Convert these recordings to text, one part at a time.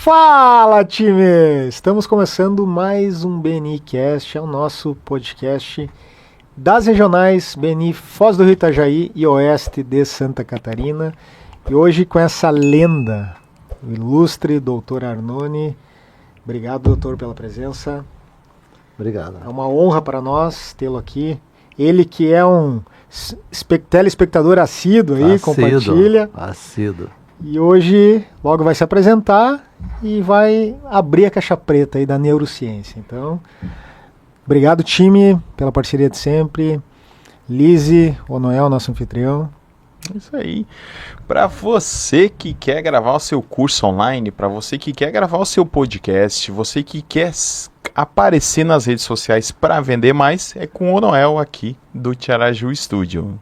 Fala, time! Estamos começando mais um BNI Cast, é o nosso podcast das regionais BNI Foz do Rio Itajaí e Oeste de Santa Catarina. E hoje com essa lenda, o ilustre Dr. Arnone. Obrigado, doutor, pela presença. Obrigado. É uma honra para nós tê-lo aqui. Ele que é um telespectador assíduo aí, compartilha. Assíduo. E hoje logo vai se apresentar e vai abrir a caixa preta aí da neurociência. Então, obrigado, time, pela parceria de sempre. Lise, o Noel, nosso anfitrião. Isso aí. Para você que quer gravar o seu curso online, para você que quer gravar o seu podcast, você que quer aparecer nas redes sociais para vender mais, é com o Noel aqui do Tiaraju Studio.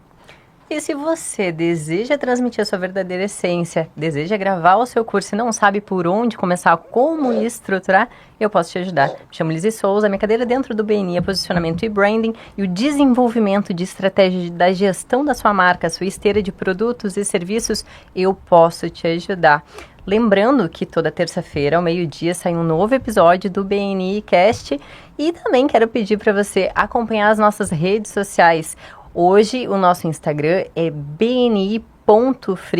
E se você deseja transmitir a sua verdadeira essência, deseja gravar o seu curso e não sabe por onde começar, como estruturar, eu posso te ajudar. Me chamo Lise Souza, minha cadeira dentro do BNI é posicionamento e branding e o desenvolvimento de estratégia da gestão da sua marca, sua esteira de produtos e serviços, eu posso te ajudar. Lembrando que toda terça-feira, ao meio-dia, sai um novo episódio do BNI Cast e também quero pedir para você acompanhar as nossas redes sociais. Hoje o nosso Instagram é bni.free,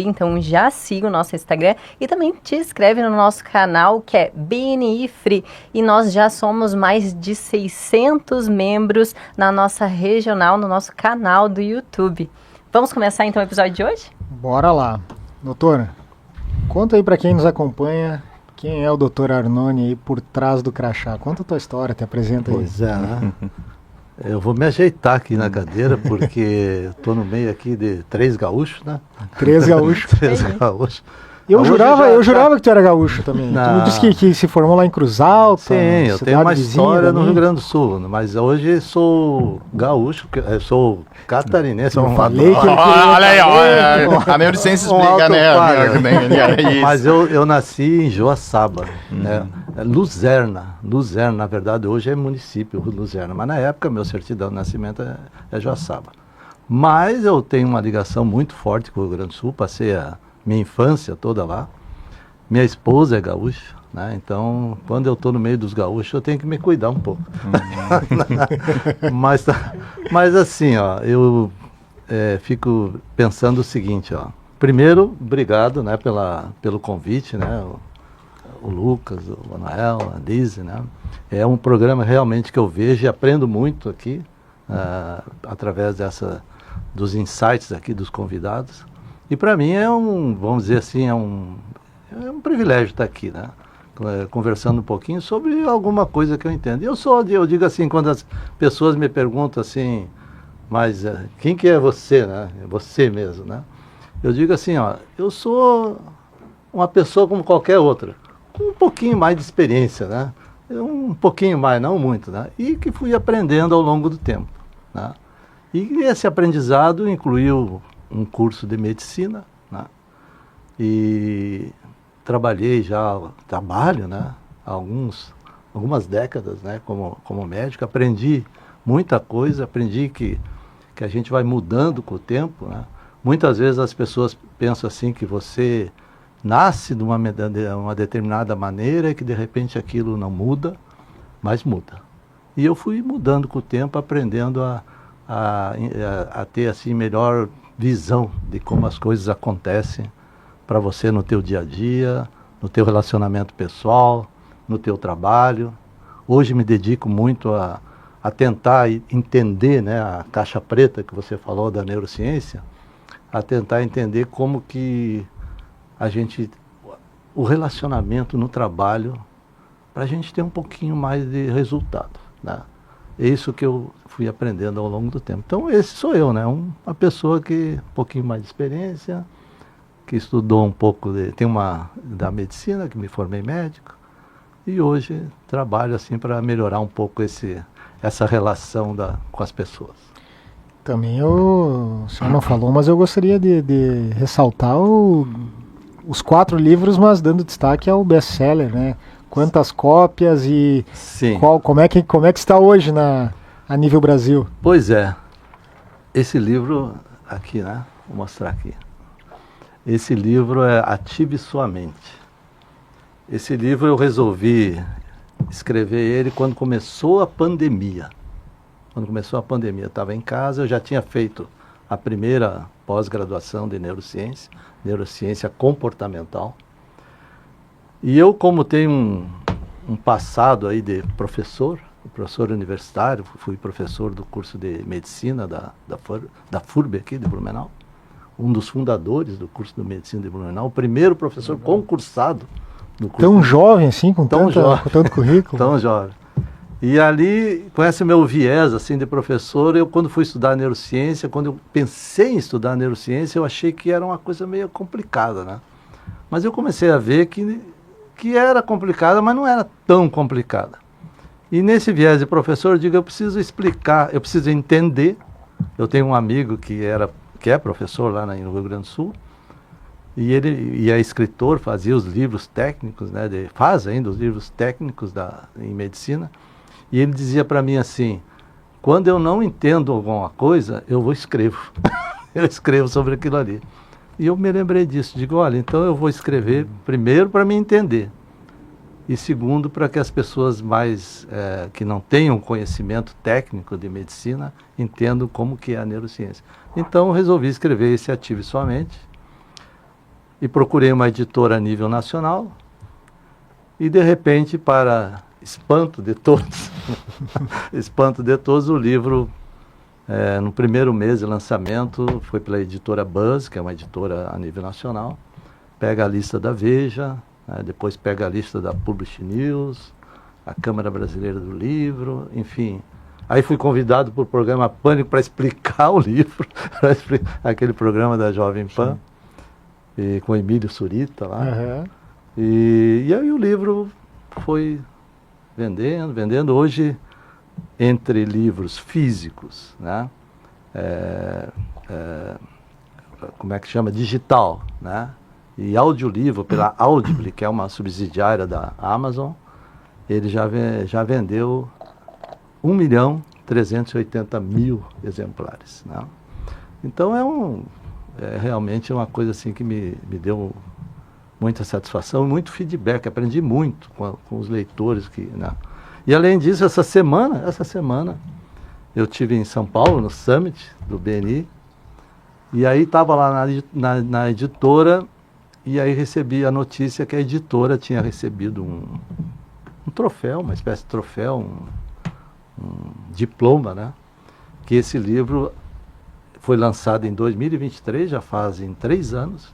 então já siga o nosso Instagram e também te inscreve no nosso canal que é BNI Free. E nós já somos mais de 600 membros na nossa regional, no nosso canal do YouTube. Vamos começar então o episódio de hoje? Bora lá. Doutora, conta aí para quem nos acompanha, quem é o Dr. Arnone aí por trás do crachá. Conta a tua história, te apresenta aí. Pois é, né? Eu vou me ajeitar aqui na cadeira, porque estou no meio aqui de 3 gaúchos, né? 3 gaúchos. 3 gaúchos. Eu jurava que tu era gaúcho também. Não. Tu me disse que se formou lá em Cruz Alta. Sim, eu tenho uma história no Rio Grande do Sul, mas hoje sou gaúcho, sou catarinense. Eu falei que Olha aí, a neurociência explica, né? Mas eu nasci em Joaçaba, né? Luzerna, na verdade, hoje é município, Luzerna, mas na época meu certidão de nascimento é Joaçaba. Mas eu tenho uma ligação muito forte com o Rio Grande do Sul, passei a minha infância toda lá. Minha esposa é gaúcha, né? Então, quando eu estou no meio dos gaúchos, eu tenho que me cuidar um pouco. Mas assim, ó, eu fico pensando o seguinte, ó. Primeiro, obrigado, né, pelo convite, né? O Lucas, o Anael, a Lise, né? É um programa realmente que eu vejo e aprendo muito aqui, através dos insights aqui dos convidados. E para mim vamos dizer assim, é um privilégio estar aqui, né? Conversando um pouquinho sobre alguma coisa que eu entendo. Eu digo assim, quando as pessoas me perguntam assim, mas quem que é você, né? É você mesmo, né? Eu digo assim, ó, eu sou uma pessoa como qualquer outra, com um pouquinho mais de experiência, né? Um pouquinho mais, não muito, né? E que fui aprendendo ao longo do tempo, né? E esse aprendizado incluiu um curso de medicina, né? E trabalho, né? Algumas décadas, né? Como médico, aprendi muita coisa, aprendi que a gente vai mudando com o tempo, né? Muitas vezes as pessoas pensam assim que você nasce de uma determinada maneira e que de repente aquilo não muda, mas muda. E eu fui mudando com o tempo, aprendendo a ter assim melhor visão de como as coisas acontecem para você no teu dia a dia, no teu relacionamento pessoal, no teu trabalho. Hoje me dedico muito a tentar entender, né, a caixa preta que você falou da neurociência, a tentar entender como que o relacionamento no trabalho, para a gente ter um pouquinho mais de resultado, né? É isso que eu fui aprendendo ao longo do tempo. Então, esse sou eu, né? Uma pessoa que um pouquinho mais de experiência, que estudou um pouco, tem da medicina, que me formei médico, e hoje trabalho assim para melhorar um pouco essa relação com as pessoas. Também o senhor não falou, mas eu gostaria de ressaltar os 4 livros, mas dando destaque ao best-seller, né? Quantas cópias e como é que está hoje a nível Brasil? Pois é, esse livro aqui, né? Vou mostrar aqui. Esse livro é Ative Sua Mente. Esse livro eu resolvi escrever ele quando começou a pandemia. Quando começou a pandemia, eu estava em casa, eu já tinha feito a primeira pós-graduação de neurociência, neurociência comportamental. E eu, como tenho um passado aí de professor universitário, fui professor do curso de medicina da FURB aqui de Blumenau, um dos fundadores do curso de medicina de Blumenau, o primeiro professor concursado no curso. Tão jovem assim, com Tão jovem. com tanto currículo. Tão jovem. E ali, com esse meu viés assim de professor, eu quando fui estudar neurociência, quando eu pensei em estudar neurociência, eu achei que era uma coisa meio complicada, né? Mas eu comecei a ver que era complicada, mas não era tão complicada. E nesse viés de professor, eu digo, eu preciso explicar, eu preciso entender. Eu tenho um amigo que é professor lá no Rio Grande do Sul, e ele é escritor, fazia os livros técnicos, né? Faz ainda os livros técnicos em medicina. E ele dizia para mim assim, quando eu não entendo alguma coisa, eu escrevo. Eu escrevo sobre aquilo ali. E eu me lembrei disso. Digo, olha, então eu vou escrever primeiro para me entender. E segundo, para que as pessoas mais que não tenham conhecimento técnico de medicina entendam como que é a neurociência. Então eu resolvi escrever esse Ative Sua Mente. E procurei uma editora a nível nacional. E de repente, para espanto de todos, o livro, no primeiro mês de lançamento, foi pela editora Buzz, que é uma editora a nível nacional, pega a lista da Veja, né, depois pega a lista da Publish News, a Câmara Brasileira do Livro, enfim. Aí fui convidado para o programa Pânico para explicar o livro, aquele programa da Jovem Pan, e com Emílio Surita lá. Uhum. E aí o livro foi vendendo. Hoje, entre livros físicos, né? Como é que chama? Digital, né? E audiolivro, pela Audible, que é uma subsidiária da Amazon, ele já vendeu 1.380.000 exemplares, né? Então é realmente uma coisa assim que me deu muita satisfação e muito feedback. Aprendi muito com os leitores. Né? E além disso, essa semana, eu estive em São Paulo, no Summit do BNI, e aí estava lá na editora, e aí recebi a notícia que a editora tinha recebido um troféu, uma espécie de troféu, um diploma, né? Que esse livro foi lançado em 2023, já fazem 3 anos,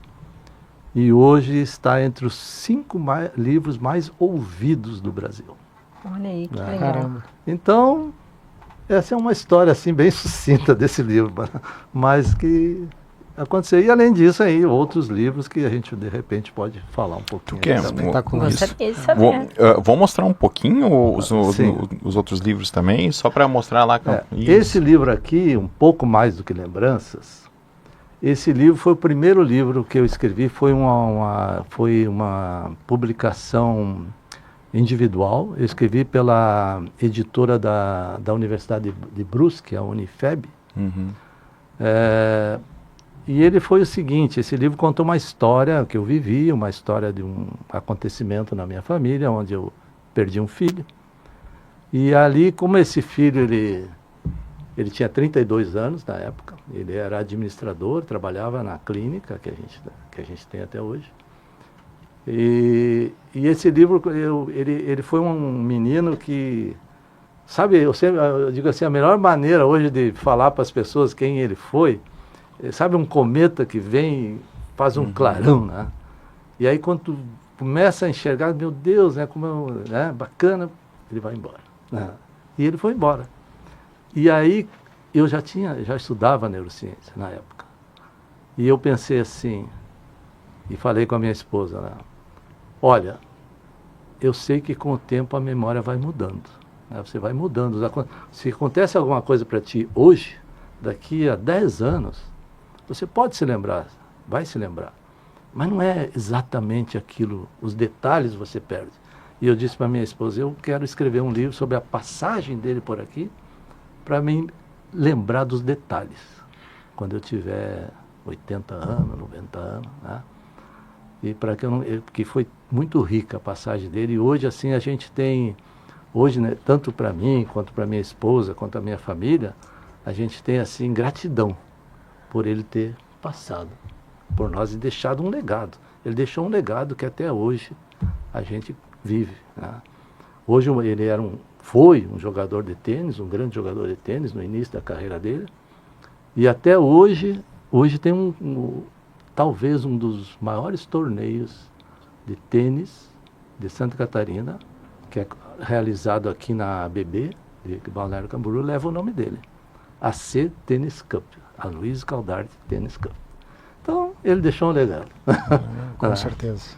e hoje está entre os 5 livros mais ouvidos do Brasil. Olha aí, que Né? legal. Caramba. Então, essa é uma história assim bem sucinta desse livro, mas que aconteceu. E além disso aí, outros livros que a gente de repente pode falar um pouquinho. Tu quer? Espetacular. Gostaria de saber. Vou mostrar um pouquinho Sim. os outros livros também, só para mostrar lá. Isso. Esse livro aqui, um pouco mais do que lembranças, esse livro foi o primeiro livro que eu escrevi, foi uma publicação individual. Eu escrevi pela editora da Universidade de Brusque, a Unifeb. Uhum. E ele foi o seguinte, esse livro conta uma história que eu vivi, uma história de um acontecimento na minha família, onde eu perdi um filho. E ali, como esse filho, ele tinha 32 anos na época, ele era administrador, trabalhava na clínica que a gente tem até hoje. E esse livro, ele foi um menino que, sabe, eu digo assim, a melhor maneira hoje de falar para as pessoas quem ele foi, sabe, um cometa que vem e faz um clarão, né? E aí quando tu começa a enxergar, meu Deus, né, como né, bacana, ele vai embora. Né? E ele foi embora. E aí eu já estudava neurociência na época. E eu pensei assim, e falei com a minha esposa, né? Olha, eu sei que com o tempo a memória vai mudando. Né? Você vai mudando. Se acontece alguma coisa para ti hoje, daqui a 10 anos, você pode se lembrar, vai se lembrar. Mas não é exatamente aquilo, os detalhes você perde. E eu disse para minha esposa, eu quero escrever um livro sobre a passagem dele por aqui, para mim lembrar dos detalhes, quando eu tiver 80 anos, 90 anos, né? e para que porque foi muito rica a passagem dele. E hoje, assim, a gente tem, hoje, né, tanto para mim, quanto para minha esposa, quanto a minha família, a gente tem, assim, gratidão por ele ter passado por nós e deixado um legado. Ele deixou um legado que até hoje a gente vive, né? Hoje ele foi um jogador de tênis, um grande jogador de tênis no início da carreira dele. E até hoje tem talvez um dos maiores torneios de tênis de Santa Catarina, que é realizado aqui na ABB, de Balneário Camboriú, leva o nome dele. AC Tennis Cup, a Luiz Caldarte Tennis Cup. Então, ele deixou um legado. Com certeza.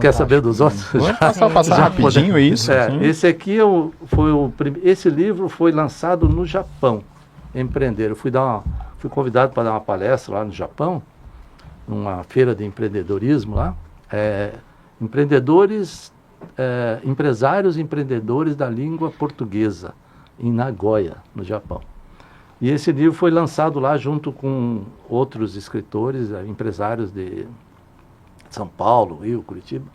Quer saber dos outros? Vamos passar rapidinho isso. Assim. Esse aqui esse livro foi lançado no Japão, Empreender. Eu fui convidado para dar uma palestra lá no Japão, numa feira de empreendedorismo lá. Empresários e empreendedores da língua portuguesa, em Nagoya, no Japão. E esse livro foi lançado lá junto com outros escritores, empresários de São Paulo, Rio, Curitiba,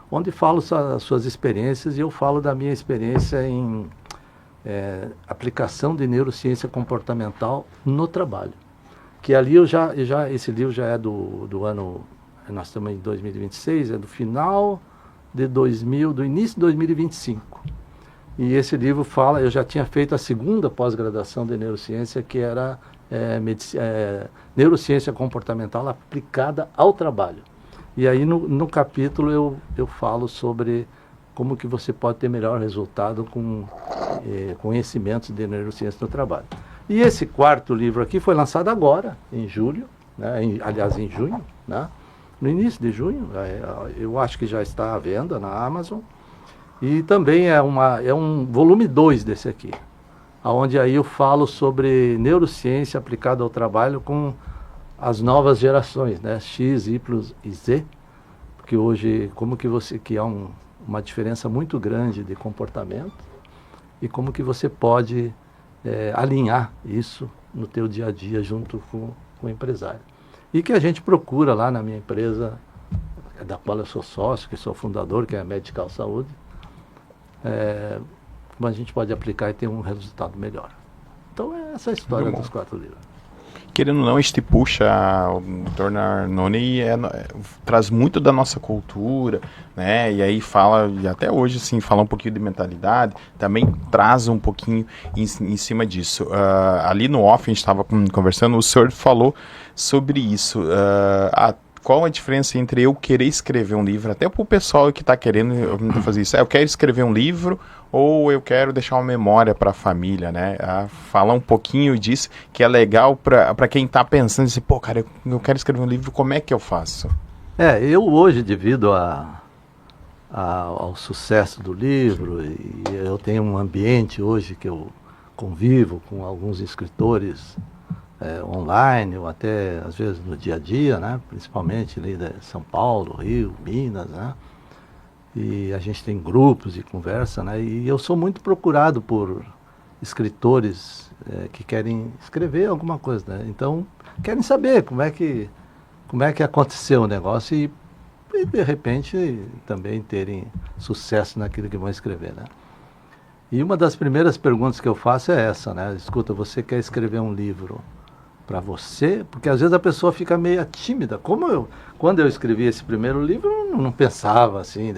onde falo as suas experiências, e eu falo da minha experiência em aplicação de neurociência comportamental no trabalho. Que ali esse livro já é do ano, nós estamos em 2026, é do final do início de 2025. E esse livro eu já tinha feito a segunda pós-graduação de neurociência, que era neurociência comportamental aplicada ao trabalho. E aí no capítulo eu falo sobre como que você pode ter melhor resultado com conhecimentos de neurociência no trabalho. E esse quarto livro aqui foi lançado agora, em julho, né? Aliás, em junho, né? No início de junho, eu acho que já está à venda na Amazon. E também é um volume 2 desse aqui, onde aí eu falo sobre neurociência aplicada ao trabalho com as novas gerações, né? X, Y e Z, porque hoje, que há uma diferença muito grande de comportamento, e como que você pode alinhar isso no teu dia a dia junto com o empresário. E que a gente procura lá na minha empresa, da qual eu sou sócio, que sou fundador, que é a Medical Saúde, como a gente pode aplicar e ter um resultado melhor. Então é essa a história dos 4 livros. Querendo ou não, este puxa, o Dr. Arnone traz muito da nossa cultura, né? E aí fala, e até hoje, assim, fala um pouquinho de mentalidade, também traz um pouquinho em cima disso. Ali no off, a gente estava conversando, o senhor falou sobre isso. Qual a diferença entre eu querer escrever um livro, até para o pessoal que está querendo fazer isso, eu quero escrever um livro ou eu quero deixar uma memória para a família, né? Falar um pouquinho disso, que é legal para quem está pensando assim, pô, cara, eu quero escrever um livro, como é que eu faço? Eu hoje, devido ao sucesso do livro, e eu tenho um ambiente hoje que eu convivo com alguns escritores online, ou até às vezes no dia a dia, né? Principalmente ali de São Paulo, Rio, Minas, né? E a gente tem grupos de conversa, né? E eu sou muito procurado por escritores que querem escrever alguma coisa, né? Então, querem saber como é que aconteceu o negócio e de repente também terem sucesso naquilo que vão escrever, né? E uma das primeiras perguntas que eu faço é essa, né? Escuta, você quer escrever um livro para você? Porque às vezes a pessoa fica meio tímida. Quando eu escrevi esse primeiro livro, eu não pensava assim,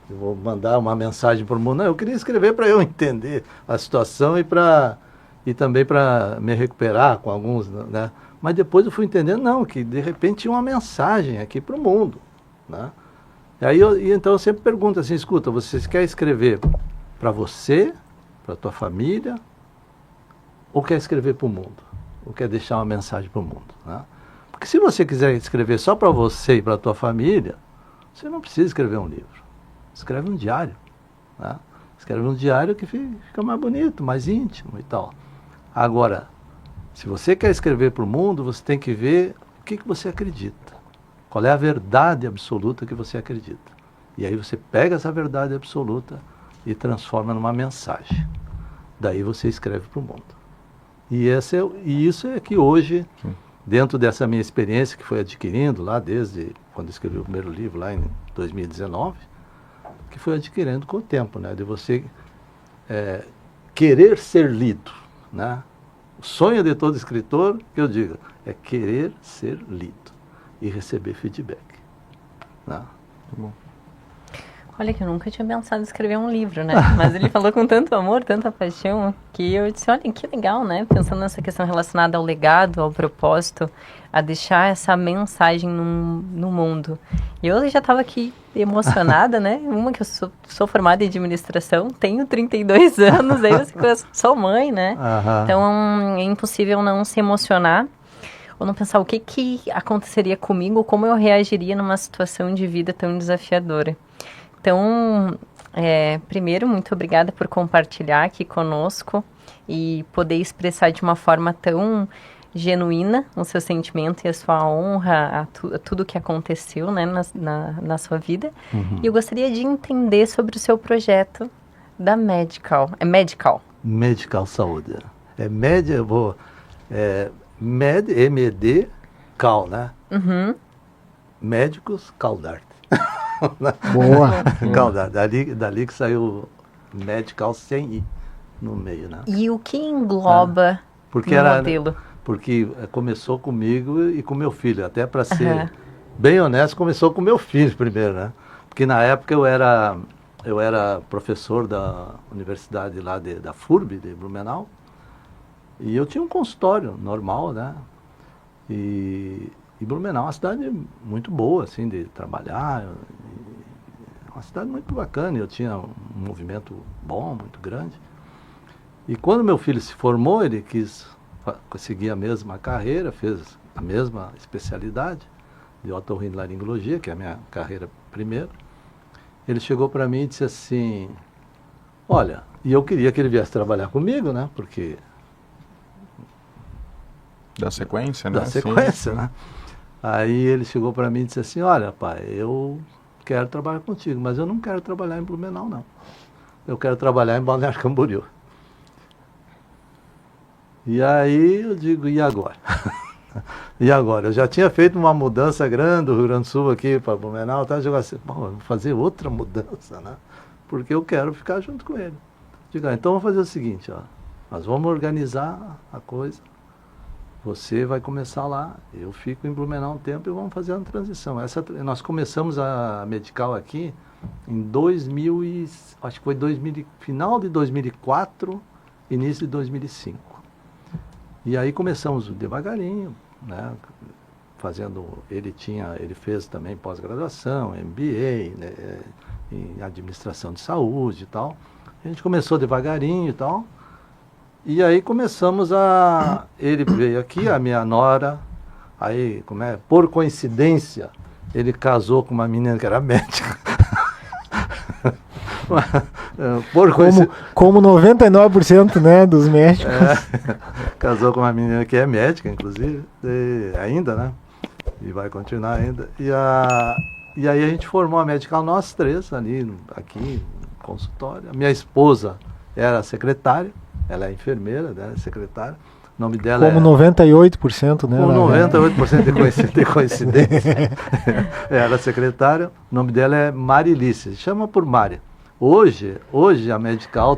eu vou mandar uma mensagem para o mundo. Não, eu queria escrever para eu entender a situação e também para me recuperar com alguns, né? Mas depois eu fui entendendo, não, que de repente tinha uma mensagem aqui para o mundo, né? E aí então eu sempre pergunto assim, escuta, você quer escrever para você, para a tua família, ou quer escrever para o mundo? Ou quer deixar uma mensagem para o mundo, né? Porque se você quiser escrever só para você e para a tua família, você não precisa escrever um livro. Escreve um diário, né? Escreve um diário que fica mais bonito, mais íntimo e tal. Agora, se você quer escrever para o mundo, você tem que ver o que você acredita. Qual é a verdade absoluta que você acredita. E aí você pega essa verdade absoluta e transforma numa mensagem. Daí você escreve para o mundo. E isso é que hoje dentro dessa minha experiência que foi adquirindo lá desde quando eu escrevi o primeiro livro, lá em 2019, que foi adquirindo com o tempo, né? De você querer ser lido, né? O sonho de todo escritor, que eu digo, é querer ser lido e receber feedback, né? Bom. Olha que eu nunca tinha pensado em escrever um livro, né? Mas ele falou com tanto amor, tanta paixão, que eu disse, olha, que legal, né? Pensando nessa questão relacionada ao legado, ao propósito, a deixar essa mensagem no mundo. E eu já estava aqui emocionada, né? Uma que eu sou formada em administração, tenho 32 anos, aí eu sou mãe, né? Então é impossível não se emocionar ou não pensar o que aconteceria comigo, como eu reagiria numa situação de vida tão desafiadora. Então, primeiro, muito obrigada por compartilhar aqui conosco e poder expressar de uma forma tão genuína o seu sentimento e a sua honra a tudo que aconteceu, né, na sua vida. E eu gostaria de entender sobre o seu projeto da Medical. É Medical? Medical Saúde. MED, Cal, né? Médicos Caldarte. Boa. Caldarte. Dali que saiu Medical sem I no meio, né? E o que engloba porque no modelo? Porque começou comigo e com meu filho. Até para ser bem honesto, começou com meu filho primeiro, né? Porque na época eu era professor da universidade lá da FURB, de Blumenau. E eu tinha um consultório normal, né? E Blumenau é uma cidade muito boa, assim, de trabalhar. Uma cidade muito bacana. Eu tinha um movimento bom, muito grande. E quando meu filho se formou, ele quis seguir a mesma carreira, fez a mesma especialidade de otorrinolaringologia, que é a minha carreira primeiro. Ele chegou para mim e disse assim, olha, e eu queria que ele viesse trabalhar comigo, né? Porque... Da sequência, né? Da sequência, né? Aí ele chegou para mim e disse assim, olha, pai, eu quero trabalhar contigo, mas eu não quero trabalhar em Blumenau, não. Eu quero trabalhar em Balneário Camboriú. E aí eu digo, e agora? E agora? Eu já tinha feito uma mudança grande do Rio Grande do Sul aqui para Blumenau, tá? Eu digo assim, bom, eu vou fazer outra mudança, né? Porque eu quero ficar junto com ele. Digo, então vamos fazer o seguinte, ó, nós vamos organizar a coisa, você vai começar lá, eu fico em Blumenau um tempo e vamos fazer uma transição. Nós começamos a Medical aqui em acho que foi final de 2004, início de 2005. E aí começamos devagarinho, né, ele fez também pós-graduação, MBA, né, em administração de saúde e tal. A gente começou devagarinho e tal. E aí ele veio aqui, a minha nora, aí, por coincidência, ele casou com uma menina que era médica. Como 99%, né, dos médicos. Casou com uma menina que é médica, inclusive, ainda, né? E vai continuar ainda. E aí a gente formou a Medical, nós três, aqui no consultório. A minha esposa era secretária, ela é enfermeira, né, secretária. O nome dela como 98%, né? Com 98% de coincidência. Ela é secretária. O nome dela é Marilice, chama por Mari. Hoje a Medical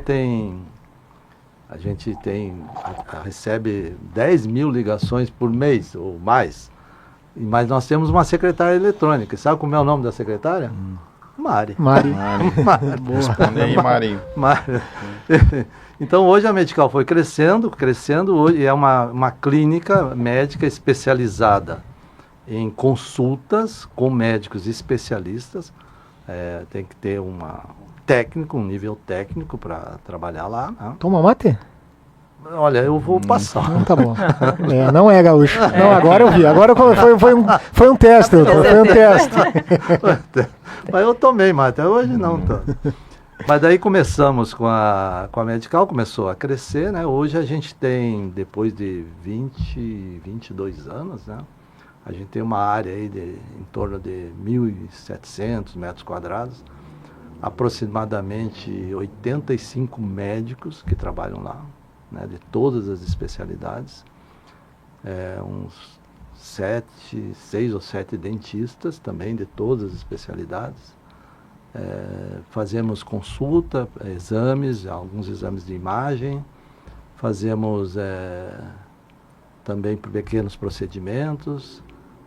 a gente recebe 10 mil ligações por mês ou mais, mas nós temos uma secretária eletrônica. Sabe como é o nome da secretária? Mari. Responde aí, Mari. Então hoje a Medical foi crescendo, hoje é uma clínica médica especializada em consultas com médicos especialistas. Tem que ter um nível técnico para trabalhar lá, né? Toma mate? Olha, eu vou passar. Não, tá bom. Não é gaúcho. Não, agora eu vi. Agora foi um teste. Mas eu tomei mate, hoje não tô. Mas daí começamos com a Medical, começou a crescer, né? Hoje a gente tem, depois de 22 anos, né? A gente tem uma área aí em torno de 1.700 metros quadrados, aproximadamente 85 médicos que trabalham lá, né, de todas as especialidades, uns 6 ou 7 dentistas também, de todas as especialidades. Fazemos consulta, exames, alguns exames de imagem, fazemos também pequenos procedimentos.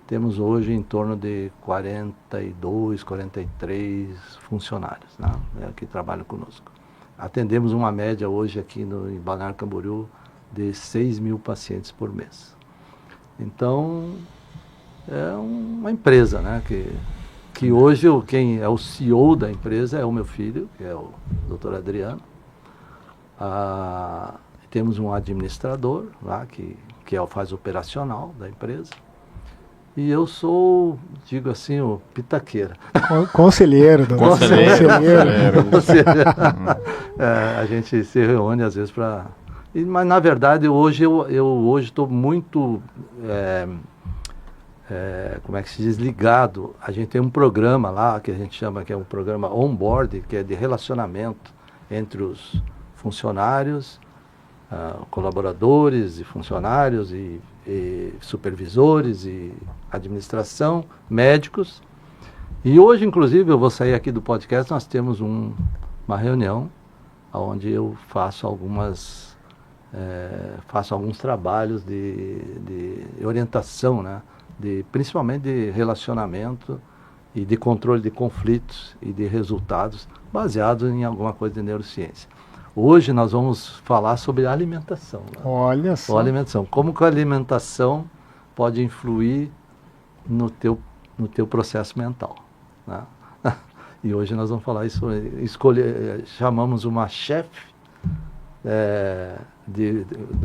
Temos hoje em torno de 42, 43 funcionários, né, que trabalham conosco. Atendemos uma média hoje aqui em Balneário Camboriú de 6 mil pacientes por mês. Então, é uma empresa, né, que hoje quem é o CEO da empresa é o meu filho, que é o Dr. Adriano. Temos um administrador lá, que faz operacional da empresa. E eu sou, digo assim, o pitaqueira. Conselheiro. Conselheiro. A gente se reúne às vezes para... Mas, na verdade, hoje eu estou muito, como é que se diz, ligado. A gente tem um programa lá, que a gente chama, que é um programa onboard, que é de relacionamento entre os funcionários, colaboradores e funcionários e supervisores e administração, médicos. E hoje, inclusive, eu vou sair aqui do podcast, nós temos uma reunião onde eu faço alguns trabalhos de orientação, né? Principalmente de relacionamento e de controle de conflitos e de resultados baseados em alguma coisa de neurociência. Hoje nós vamos falar sobre alimentação. Né? Olha só. Alimentação. Como que a alimentação pode influir no teu processo mental. Né? E hoje nós vamos falar isso. Chamamos uma chefe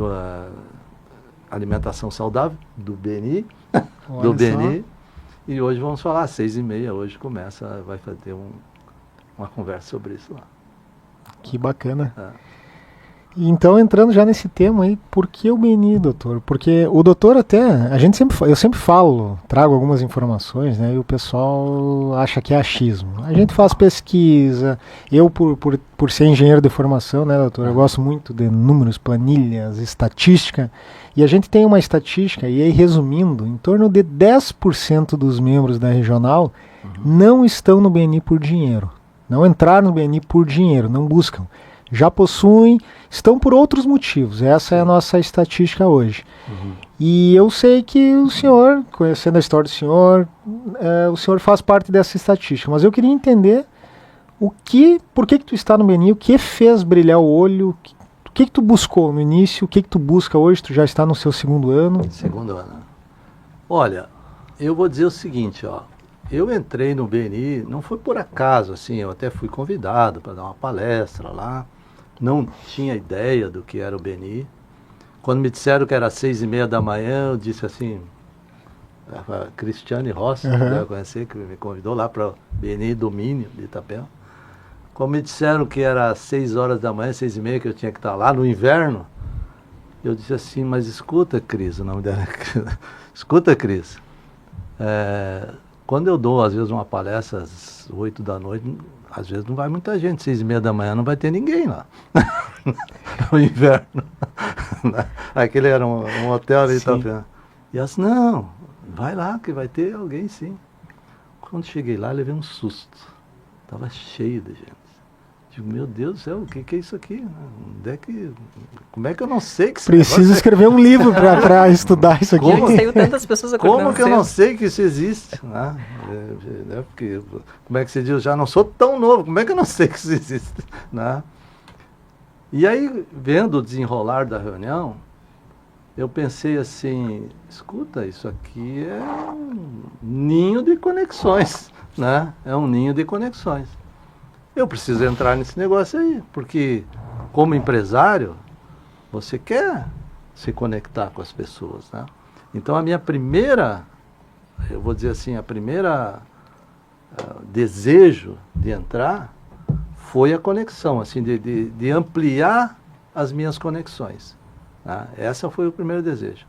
da alimentação saudável, do BNI. Olha BNI. E hoje vamos falar às 6h30. Hoje vai ter uma conversa sobre isso lá. Que bacana. Então, entrando já nesse tema aí, por que o BNI, doutor? Porque o doutor eu sempre falo, trago algumas informações, né, e o pessoal acha que é achismo. A gente faz pesquisa, eu por ser engenheiro de formação, né, doutor, eu gosto muito de números, planilhas, estatística, e a gente tem uma estatística, e aí resumindo, em torno de 10% dos membros da regional não estão no BNI por dinheiro. Não entraram no BNI por dinheiro, não buscam. Já possuem, estão por outros motivos. Essa é a nossa estatística hoje. E eu sei que o senhor, conhecendo a história do senhor, o senhor faz parte dessa estatística. Mas eu queria entender por que tu está no BNI, o que fez brilhar o olho, o que tu buscou no início, o que tu busca hoje, tu já está no seu segundo ano. Segundo ano. Olha, eu vou dizer o seguinte, ó. Eu entrei no BNI, não foi por acaso, assim, eu até fui convidado para dar uma palestra lá, não tinha ideia do que era o BNI. Quando me disseram que era 6h30 da manhã, eu disse assim, a Cristiane Rossi, que eu conheci, que me convidou lá para o BNI Domínio de Itapema. Quando me disseram que era 6 horas da manhã, 6h30, que eu tinha que estar lá no inverno, eu disse assim, mas escuta, Cris, o nome dela é Cris. Escuta, Cris, quando eu dou, às vezes, uma palestra às 8 da noite, às vezes não vai muita gente, 6h30 da manhã não vai ter ninguém lá. No inverno. Aquele era um hotel ali, Itapema. E ela disse, não, vai lá que vai ter alguém sim. Quando cheguei lá, levei um susto. Estava cheio de gente. Digo, meu Deus do céu, o que é isso aqui? Como é que eu não sei que isso Preciso escrever um livro para estudar isso aqui. Saiu tantas pessoas como que eu não sei que isso existe? Né? Porque, como é que se diz? Eu já não sou tão novo, como é que eu não sei que isso existe? Né? E aí, vendo o desenrolar da reunião, eu pensei assim, escuta, isso aqui é um ninho de conexões, né? É um ninho de conexões. Eu preciso entrar nesse negócio aí, porque como empresário, você quer se conectar com as pessoas, né? Então a minha primeira, eu vou dizer assim, desejo de entrar foi a conexão, assim, de ampliar as minhas conexões. Né? Essa foi o primeiro desejo.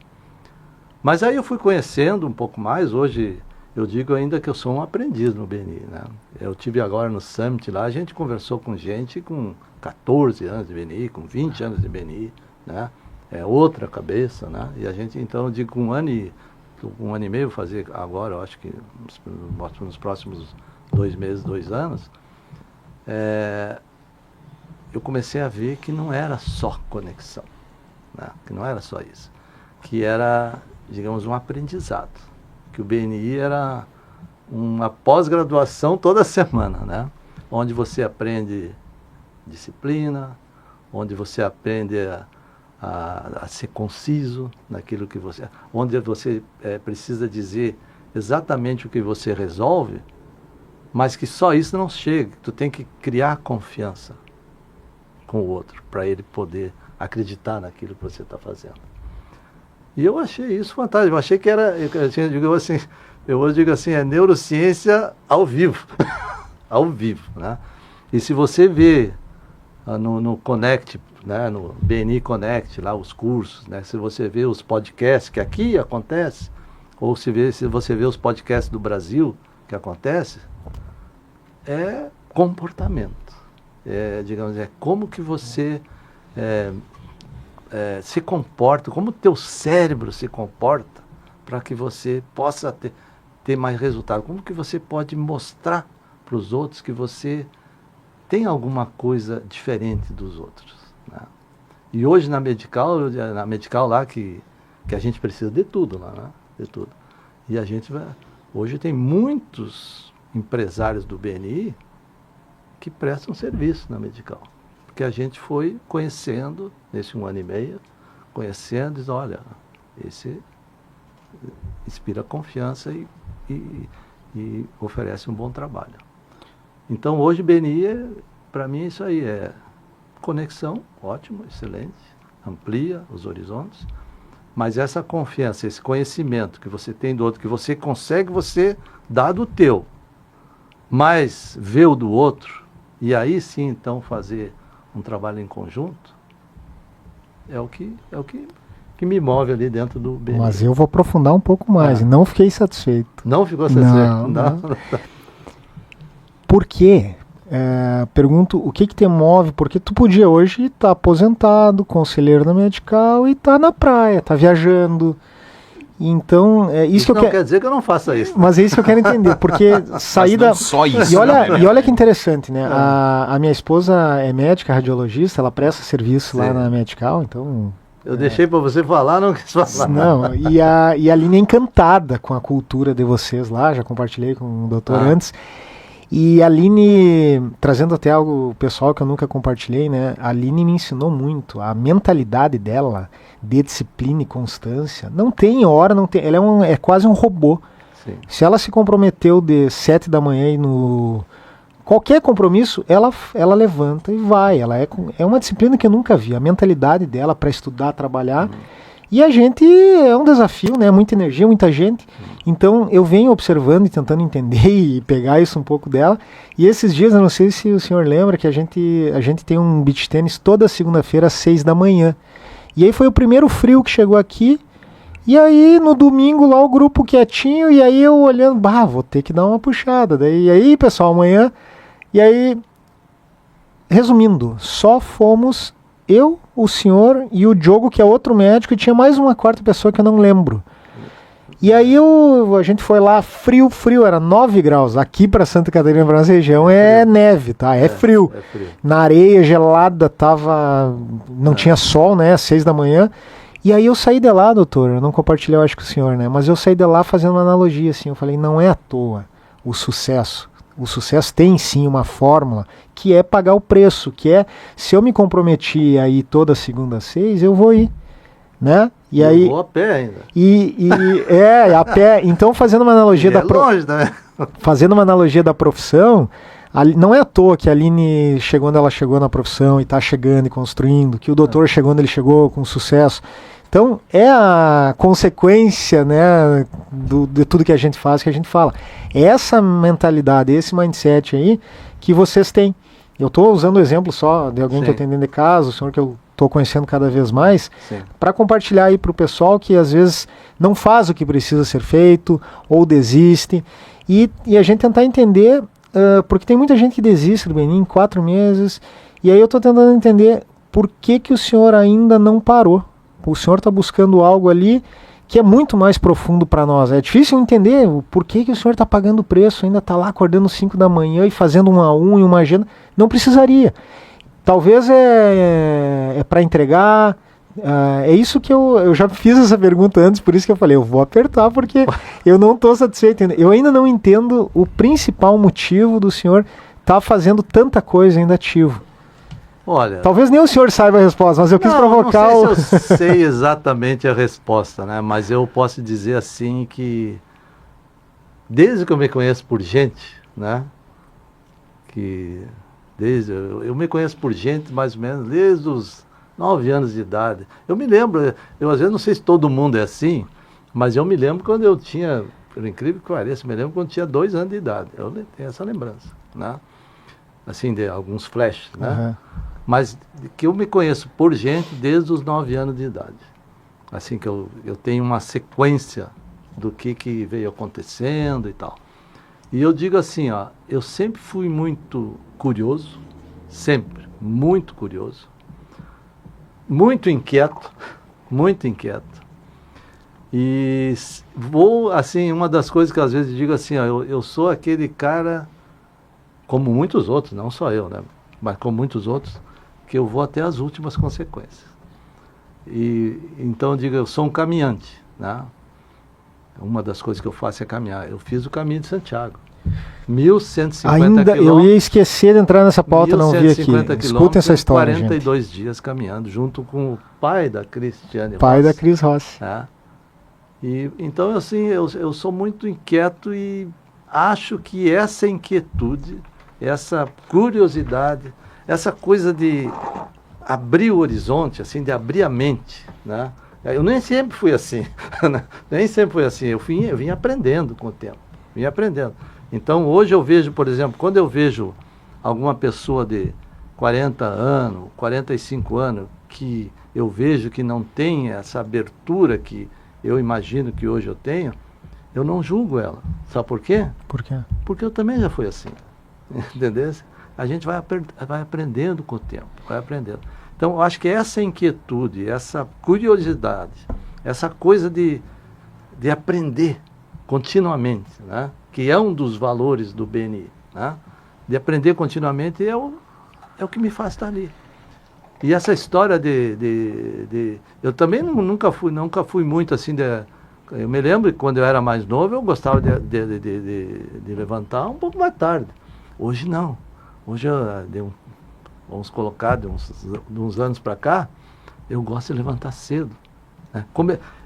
Mas aí eu fui conhecendo um pouco mais, hoje eu digo ainda que eu sou um aprendiz no BNI, né? Eu tive agora no Summit lá, a gente conversou com gente com 14 anos de BNI, com 20 anos de BNI, né? É outra cabeça, né? E a gente, então, eu digo, com 1 ano e um ano e meio, vou fazer agora, eu acho que nos próximos 2 meses, 2 anos, eu comecei a ver que não era só conexão, né? Que não era só isso, que era, digamos, um aprendizado, que o BNI era uma pós-graduação toda semana, né? Onde você aprende disciplina, onde você aprende a ser conciso naquilo que você... Onde você precisa dizer exatamente o que você resolve, mas que só isso não chega. Tu tem que criar confiança com o outro, para ele poder acreditar naquilo que você está fazendo. E eu achei isso fantástico. Eu achei que era... Eu hoje digo assim, é neurociência ao vivo. Ao vivo, né? E se você vê no Connect, né, no BNI Connect, lá os cursos, né, se você vê os podcasts que aqui acontece, ou se você vê os podcasts do Brasil que acontece, é comportamento. Digamos, como que você se comporta, como o teu cérebro se comporta para que você possa ter mais resultado. Como que você pode mostrar para os outros que você tem alguma coisa diferente dos outros, né? E hoje na medical lá que a gente precisa de tudo lá, né? De tudo. E a gente hoje tem muitos empresários do BNI que prestam serviço na medical, porque a gente foi conhecendo nesse 1 ano e meio, conhecendo e diz, olha, esse inspira confiança e oferece um bom trabalho. Então, hoje, BNI, para mim, isso aí é conexão, ótimo, excelente, amplia os horizontes, mas essa confiança, esse conhecimento que você tem do outro, que você consegue, você dá do teu, mas vê o do outro, e aí sim, então, fazer um trabalho em conjunto, é o que me move ali dentro do BNI. Mas eu vou aprofundar um pouco mais, e não fiquei satisfeito. Não ficou satisfeito? Não. Por quê? Pergunto, o que te move? Porque tu podia hoje estar aposentado, conselheiro na medical e estar na praia, estar viajando. Então, isso que eu não quer dizer que eu não faça isso. Mas é isso que eu quero entender, porque saída... Só isso. E olha que interessante, né? A minha esposa é médica, radiologista, ela presta serviço lá na medical, então... Eu deixei para você falar, não quis falar. Não, e a Aline é encantada com a cultura de vocês lá, já compartilhei com o doutor antes. E a Aline, trazendo até algo pessoal que eu nunca compartilhei, né? A Aline me ensinou muito. A mentalidade dela, de disciplina e constância, não tem hora, não tem. Ela é quase um robô. Sim. Se ela se comprometeu de 7 da manhã e no... Qualquer compromisso, ela levanta e vai. Ela é uma disciplina que eu nunca vi. A mentalidade dela para estudar, trabalhar. E a gente é um desafio, né? Muita energia, muita gente. Então eu venho observando e tentando entender e pegar isso um pouco dela. E esses dias, eu não sei se o senhor lembra, que a gente tem um beach tênis toda segunda-feira às 6 da manhã. E aí foi o primeiro frio que chegou aqui. E aí no domingo lá o grupo quietinho. E aí eu olhando, vou ter que dar uma puxada. Daí, e aí pessoal, amanhã... E aí, resumindo, só fomos eu, o senhor e o Diogo, que é outro médico, e tinha mais uma quarta pessoa que eu não lembro. E aí a gente foi lá, frio, era 9 graus. Aqui para Santa Catarina, para nossa região, é neve, tá? É frio. Na areia gelada, não tinha sol, né? Às 6 da manhã. E aí eu saí de lá, doutor, eu não compartilhei, eu acho que o senhor, né? Mas eu saí de lá fazendo uma analogia, assim, eu falei, não é à toa o sucesso. O sucesso tem sim uma fórmula, que é pagar o preço, que é, se eu me comprometi a ir toda segunda às 6, eu vou ir, né? E eu aí, vou a pé ainda. A pé. Então, fazendo uma analogia longe, né? Fazendo uma analogia da profissão, não é à toa que a Aline chegou onde ela chegou na profissão e está chegando e construindo, que o doutor chegou onde ele chegou com sucesso. Então, é a consequência, né, de tudo que a gente faz, que a gente fala. É essa mentalidade, esse mindset aí que vocês têm. Eu estou usando o exemplo só de alguém que eu tenho dentro de casa, o senhor que eu estou conhecendo cada vez mais, para compartilhar aí para o pessoal que às vezes não faz o que precisa ser feito ou desiste. E a gente tentar entender, porque tem muita gente que desiste do BNI em 4 meses, e aí eu estou tentando entender por que o senhor ainda não parou. O senhor está buscando algo ali que é muito mais profundo para nós. É difícil entender o porquê que o senhor está pagando o preço, ainda está lá acordando 5 da manhã e fazendo um a um e uma agenda. Não precisaria. Talvez é para entregar. É isso que eu já fiz essa pergunta antes, por isso que eu falei, eu vou apertar porque eu não estou satisfeito ainda. Eu ainda não entendo o principal motivo do senhor estar fazendo tanta coisa ainda ativo. Olha, talvez nem o senhor saiba a resposta, mas eu quis provocar. Não sei se eu sei exatamente a resposta, né? Mas eu posso dizer assim que desde que eu me conheço por gente, né? Eu me conheço por gente mais ou menos desde os 9 anos de idade. Eu me lembro, eu às vezes não sei se todo mundo é assim, mas eu me lembro quando eu tinha, por incrível que pareça, me lembro quando eu tinha 2 anos de idade. Eu tenho essa lembrança, né? Assim, de alguns flashes, né? Uhum. Mas que eu me conheço por gente desde os 9 anos de idade. Assim que eu tenho uma sequência do que veio acontecendo e tal. E eu digo assim, ó, eu sempre fui muito curioso, sempre, muito curioso, muito inquieto. E assim, uma das coisas que às vezes eu digo assim, ó, eu sou aquele cara, como muitos outros, não só eu, né? Mas como muitos outros, que eu vou até as últimas consequências. E então eu digo, eu sou um caminhante, né? Uma das coisas que eu faço é caminhar. Eu fiz o caminho de Santiago. 1.150 ainda quilômetros. Eu ia esquecer de entrar nessa pauta, não vi aqui. Escutem essa história, 42 gente. dias caminhando, junto com o pai da Cristiane Pai Rossi. da Cris Rossi. Né? E, então, assim, eu sou muito inquieto e acho que essa inquietude, essa curiosidade, essa coisa de abrir o horizonte, assim, de abrir a mente, né? Eu nem sempre fui assim, nem sempre fui assim, eu vim aprendendo com o tempo, vim aprendendo. Então, hoje eu vejo, por exemplo, quando eu vejo alguma pessoa de 40 anos, 45 anos, que eu vejo que não tem essa abertura que eu imagino que hoje eu tenho, eu não julgo ela. Sabe por quê? Por quê? Porque eu também já fui assim, entendeu? A gente vai aprendendo com o tempo, vai aprendendo. Então, eu acho que essa inquietude, essa curiosidade, essa coisa de aprender continuamente, né? Que é um dos valores do BNI, né? De aprender continuamente é o que me faz estar ali. E essa história eu também nunca fui muito assim, eu me lembro que quando eu era mais novo, eu gostava de levantar um pouco mais tarde. Hoje não. Hoje vamos colocar, de uns anos para cá, eu gosto de levantar cedo. Né?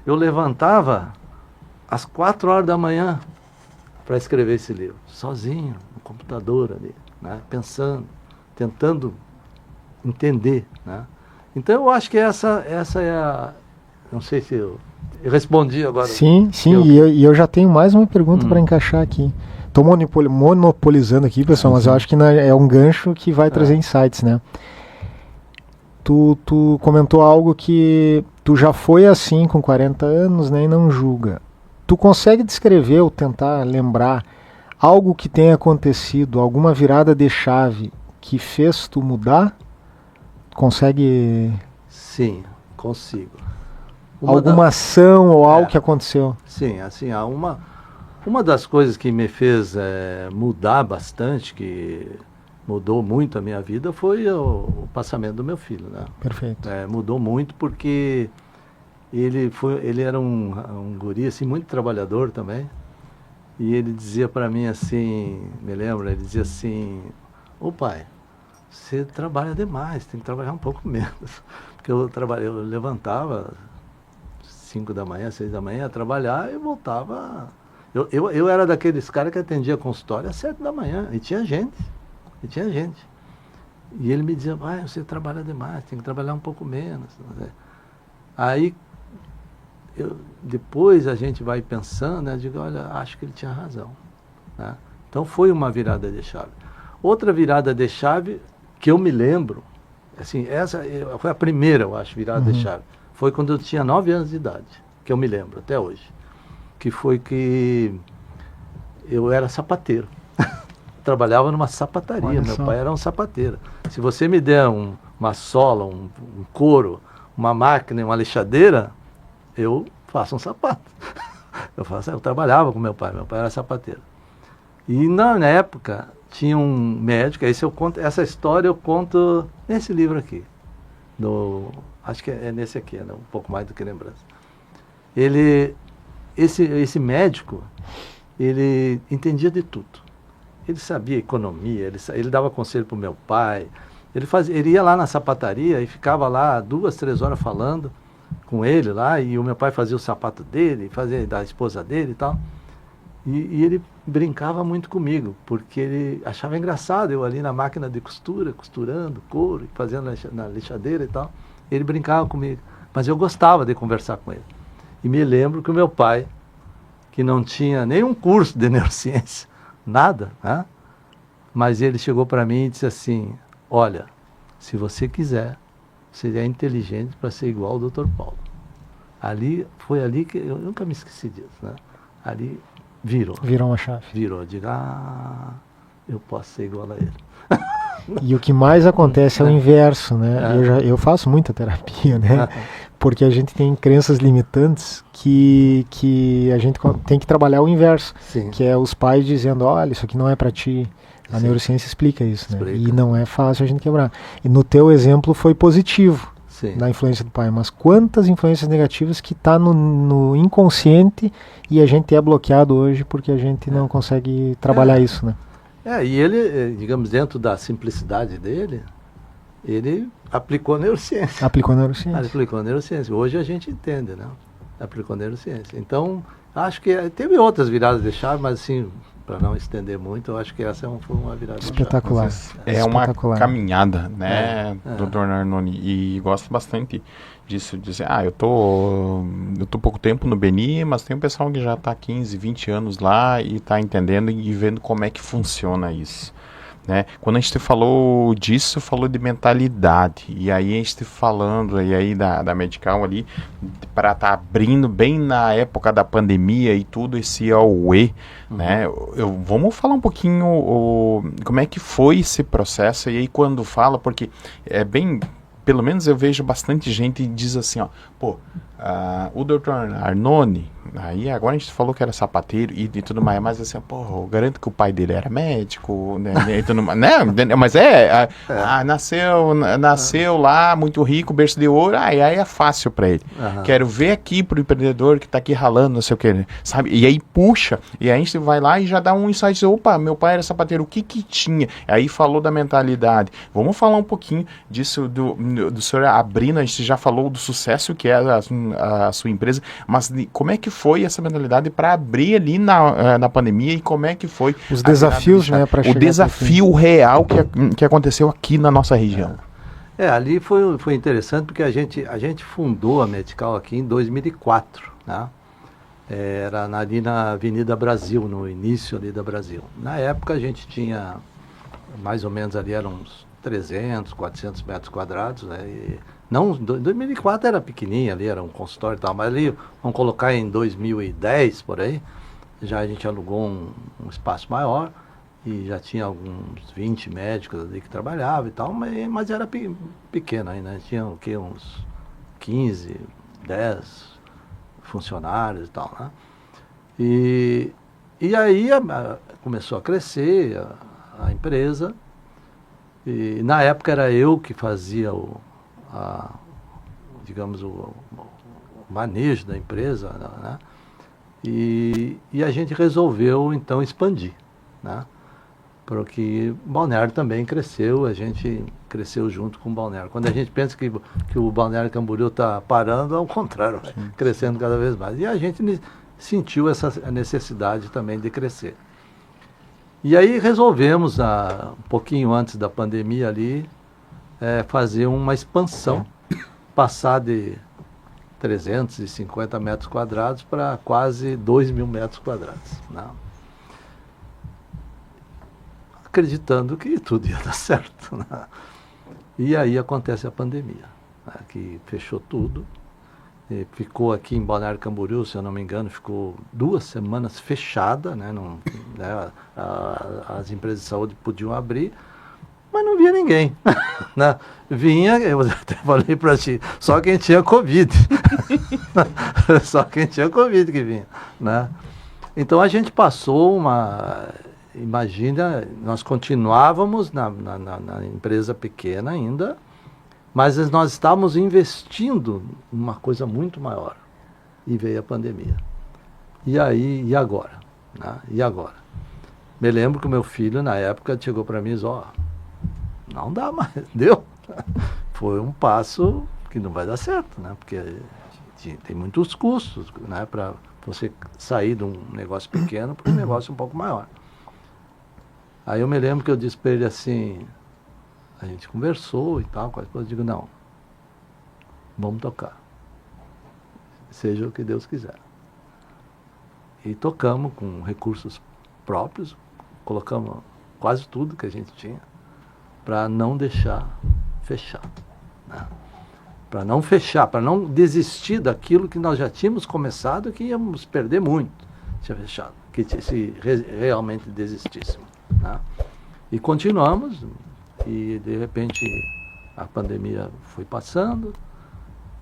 Eu levantava às 4 horas da manhã para escrever esse livro, sozinho, no computador ali, né? Pensando, tentando entender. Né? Então eu acho que essa é a... Não sei se eu respondi agora. Sim, e eu já tenho mais uma pergunta para encaixar aqui. Estou monopolizando aqui, pessoal, mas eu acho que é um gancho que vai trazer insights, né? Tu comentou algo que tu já foi assim com 40 anos, né, e não julga. Tu consegue descrever ou tentar lembrar algo que tenha acontecido, alguma virada de chave que fez tu mudar? Consegue? Sim, consigo. Alguma ação ou algo que aconteceu? Sim, assim, há uma das coisas que me fez mudar bastante, que mudou muito a minha vida, foi o passamento do meu filho, né? Perfeito. Mudou muito porque ele era um guri, assim, muito trabalhador também. E ele dizia para mim assim, me lembro, ele dizia assim, ô pai, você trabalha demais, tem que trabalhar um pouco menos. Porque eu levantava 5 da manhã, 6 da manhã, a trabalhar e voltava. Eu era daqueles caras que atendia consultório às 7 da manhã, e tinha gente. E ele me dizia, vai, você trabalha demais, tem que trabalhar um pouco menos. Aí, depois a gente vai pensando, né, eu digo, olha, acho que ele tinha razão. Né? Então foi uma virada de chave. Outra virada de chave que eu me lembro, assim, essa foi a primeira, eu acho, virada de chave. Foi quando eu tinha 9 anos de idade, que eu me lembro até hoje. Que foi que eu era sapateiro. Trabalhava numa sapataria, meu pai era um sapateiro. Se você me der uma sola, um couro, uma máquina e uma lixadeira, eu faça um sapato. Eu trabalhava com meu pai era sapateiro. E na época tinha um médico, essa história eu conto nesse livro aqui. Acho que é nesse aqui, né? Um pouco mais do que lembrança. Esse médico, ele entendia de tudo. Ele sabia economia, ele dava conselho para o meu pai. Ele ia lá na sapataria e ficava lá 2, 3 horas falando com ele lá, e o meu pai fazia o sapato dele, fazia da esposa dele e tal. E ele brincava muito comigo, porque ele achava engraçado eu ali na máquina de costura, costurando couro, e fazendo na lixadeira e tal. Ele brincava comigo, mas eu gostava de conversar com ele. E me lembro que o meu pai, que não tinha nenhum curso de neurociência, nada, né? Mas ele chegou para mim e disse assim, olha, se você quiser, você é inteligente para ser igual ao Dr. Paulo. Foi ali que eu nunca me esqueci disso, né? Ali virou uma chave. Virou, digo, eu posso ser igual a ele. E o que mais acontece é o inverso, né? Eu faço muita terapia, né? Porque a gente tem crenças limitantes que a gente tem que trabalhar o inverso. Sim. Que é os pais dizendo, olha, isso aqui não é para ti. A neurociência explica isso, né? E não é fácil a gente quebrar. E no teu exemplo foi positivo, sim, da influência do pai. Mas quantas influências negativas que tá no inconsciente e a gente é bloqueado hoje porque a gente não consegue trabalhar isso, né? E ele, digamos, dentro da simplicidade dele, ele aplicou neurociência. Aplicou neurociência. Hoje a gente entende, né? Aplicou neurociência. Então, acho que teve outras viradas de chave, mas assim, para não estender muito, eu acho que essa foi uma virada espetacular. de chave. É uma caminhada, né, Dr. Arnone? E gosto bastante disso, de dizer, eu tô pouco tempo no Beni, mas tem um pessoal que já está 15, 20 anos lá e está entendendo e vendo como é que funciona isso. Né? Quando a gente falou disso, falou de mentalidade, e aí a gente falando e aí da Medical ali, para estar abrindo bem na época da pandemia e tudo esse AUE, né? Vamos falar um pouquinho como é que foi esse processo, e aí quando fala, porque é bem, pelo menos eu vejo bastante gente e diz assim, o Dr. Arnone, aí agora a gente falou que era sapateiro e tudo mais, mas assim, eu garanto que o pai dele era médico, né, e tudo mais, né? Mas nasceu lá, muito rico, berço de ouro, aí é fácil para ele. Quero ver aqui pro empreendedor que tá aqui ralando, não sei o que, sabe? E aí puxa, e aí a gente vai lá e já dá um insight, opa, meu pai era sapateiro, o que tinha? Aí falou da mentalidade. Vamos falar um pouquinho disso, do senhor abrindo, a gente já falou do sucesso que é a sua empresa, mas como é que foi essa mentalidade para abrir ali na pandemia, e como é que foi os desafios, né, para chegar, o desafio real que aconteceu aqui na nossa região? Ali foi interessante, porque a gente fundou a Medical aqui em 2004, né? Era ali na Avenida Brasil, no início ali da Brasil. Na época a gente tinha mais ou menos ali, eram uns 300, 400 metros quadrados, né? E não, 2004 era pequenininha ali, era um consultório e tal, mas ali, vamos colocar em 2010, por aí, já a gente alugou um espaço maior e já tinha alguns 20 médicos ali que trabalhavam e tal, mas era pequeno ainda, né? Tinha o quê? Uns 15, 10 funcionários e tal, né? E aí começou a crescer a empresa, e na época era eu que fazia o manejo da empresa, né? E a gente resolveu então expandir, né? Porque Balneário também cresceu, a gente cresceu junto com o Balneário. Quando a gente pensa que o Balneário Camboriú está parando, ao contrário, crescendo cada vez mais. E a gente sentiu essa necessidade também de crescer. E aí resolvemos, um pouquinho antes da pandemia ali, fazer uma expansão, passar de 350 metros quadrados para quase 2.000 metros quadrados, né? Acreditando que tudo ia dar certo, né? E aí acontece a pandemia, né, que fechou tudo. E ficou aqui em Balneário Camboriú, se eu não me engano, ficou 2 semanas fechada, né? As empresas de saúde podiam abrir, mas não via ninguém, né? Vinha, eu até falei para ti, só quem tinha Covid. Só quem tinha Covid que vinha, né? Então a gente passou imagina, nós continuávamos na empresa pequena ainda, mas nós estávamos investindo em uma coisa muito maior. E veio a pandemia. E aí, e agora? Né? E agora? Me lembro que o meu filho, na época, chegou para mim e disse, não dá mais, deu. Foi um passo que não vai dar certo, né? Porque tem muitos custos, né? Para você sair de um negócio pequeno para um negócio um pouco maior. Aí eu me lembro que eu disse para ele assim, a gente conversou e tal, quase coisa, eu digo, não, vamos tocar. Seja o que Deus quiser. E tocamos com recursos próprios, colocamos quase tudo que a gente tinha, para não deixar fechar. Né? Para não fechar, para não desistir daquilo que nós já tínhamos começado, que íamos perder muito, se fechado, se realmente desistíssemos. Né? E continuamos, e de repente a pandemia foi passando,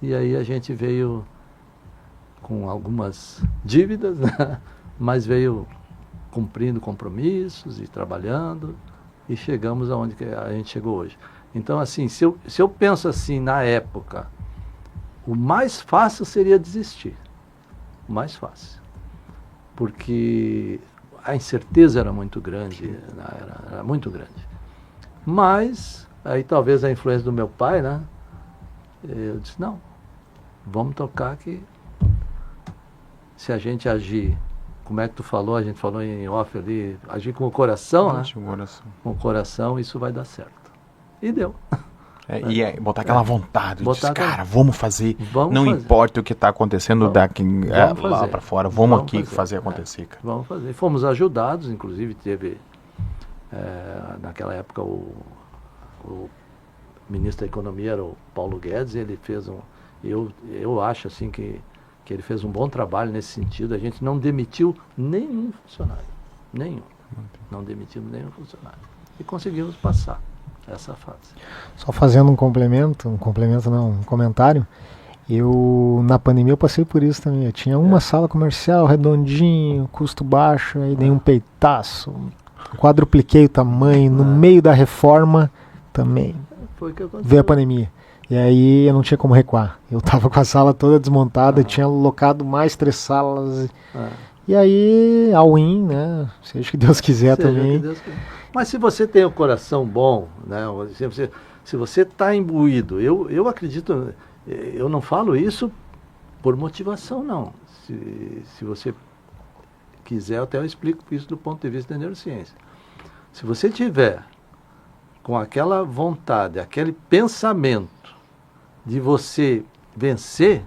e aí a gente veio com algumas dívidas, né? Mas veio cumprindo compromissos e trabalhando, e chegamos aonde a gente chegou hoje. Então, assim, se eu penso assim, na época, o mais fácil seria desistir. O mais fácil. Porque a incerteza era muito grande, né? Era muito grande. Mas, aí talvez a influência do meu pai, né? Eu disse, não, vamos tocar que se a gente agir, como é que tu falou, a gente falou em off ali, agir com o coração, né? Com o coração, isso vai dar certo. E deu. E botar aquela vontade, botar cara, vamos fazer, vamos não fazer. importa o que está acontecendo daqui lá para fora, vamos aqui fazer acontecer. Cara. Vamos fazer. Fomos ajudados, inclusive teve, naquela época, o ministro da Economia era o Paulo Guedes, ele fez eu acho assim que ele fez um bom trabalho nesse sentido, a gente não demitiu nenhum funcionário, não demitimos nenhum funcionário, e conseguimos passar essa fase. Só fazendo um comentário, eu na pandemia eu passei por isso também, eu tinha uma sala comercial redondinho, custo baixo, aí dei um peitaço, quadrupliquei o tamanho, no meio da reforma também Foi o que aconteceu. Veio a pandemia. E aí eu não tinha como recuar. Eu tava com a sala toda desmontada, tinha locado mais 3 salas. E aí, all-in, né? Seja o que Deus quiser também. Mas se você tem o coração bom, né? Se você está imbuído, eu acredito, eu não falo isso por motivação, não. Se você quiser, até eu explico isso do ponto de vista da neurociência. Se você tiver com aquela vontade, aquele pensamento de você vencer,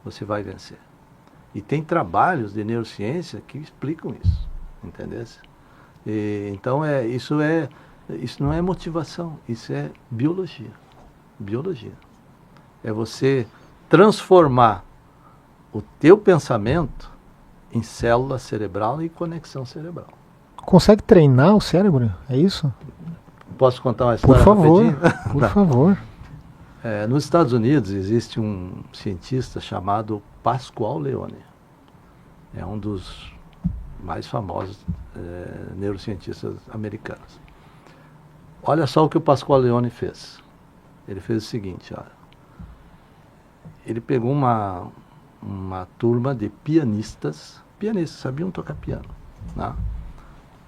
você vai vencer. E tem trabalhos de neurociência que explicam isso, entendeu? Então isso não é motivação, isso é biologia. Biologia. É você transformar o teu pensamento em célula cerebral e conexão cerebral. Consegue treinar o cérebro? É isso? Posso contar uma história rapidinho? Por favor. Nos Estados Unidos existe um cientista chamado Pascual Leone. É um dos mais famosos neurocientistas americanos. Olha só o que o Pascual Leone fez. Ele fez o seguinte, olha. Ele pegou uma turma de pianistas sabiam tocar piano, né?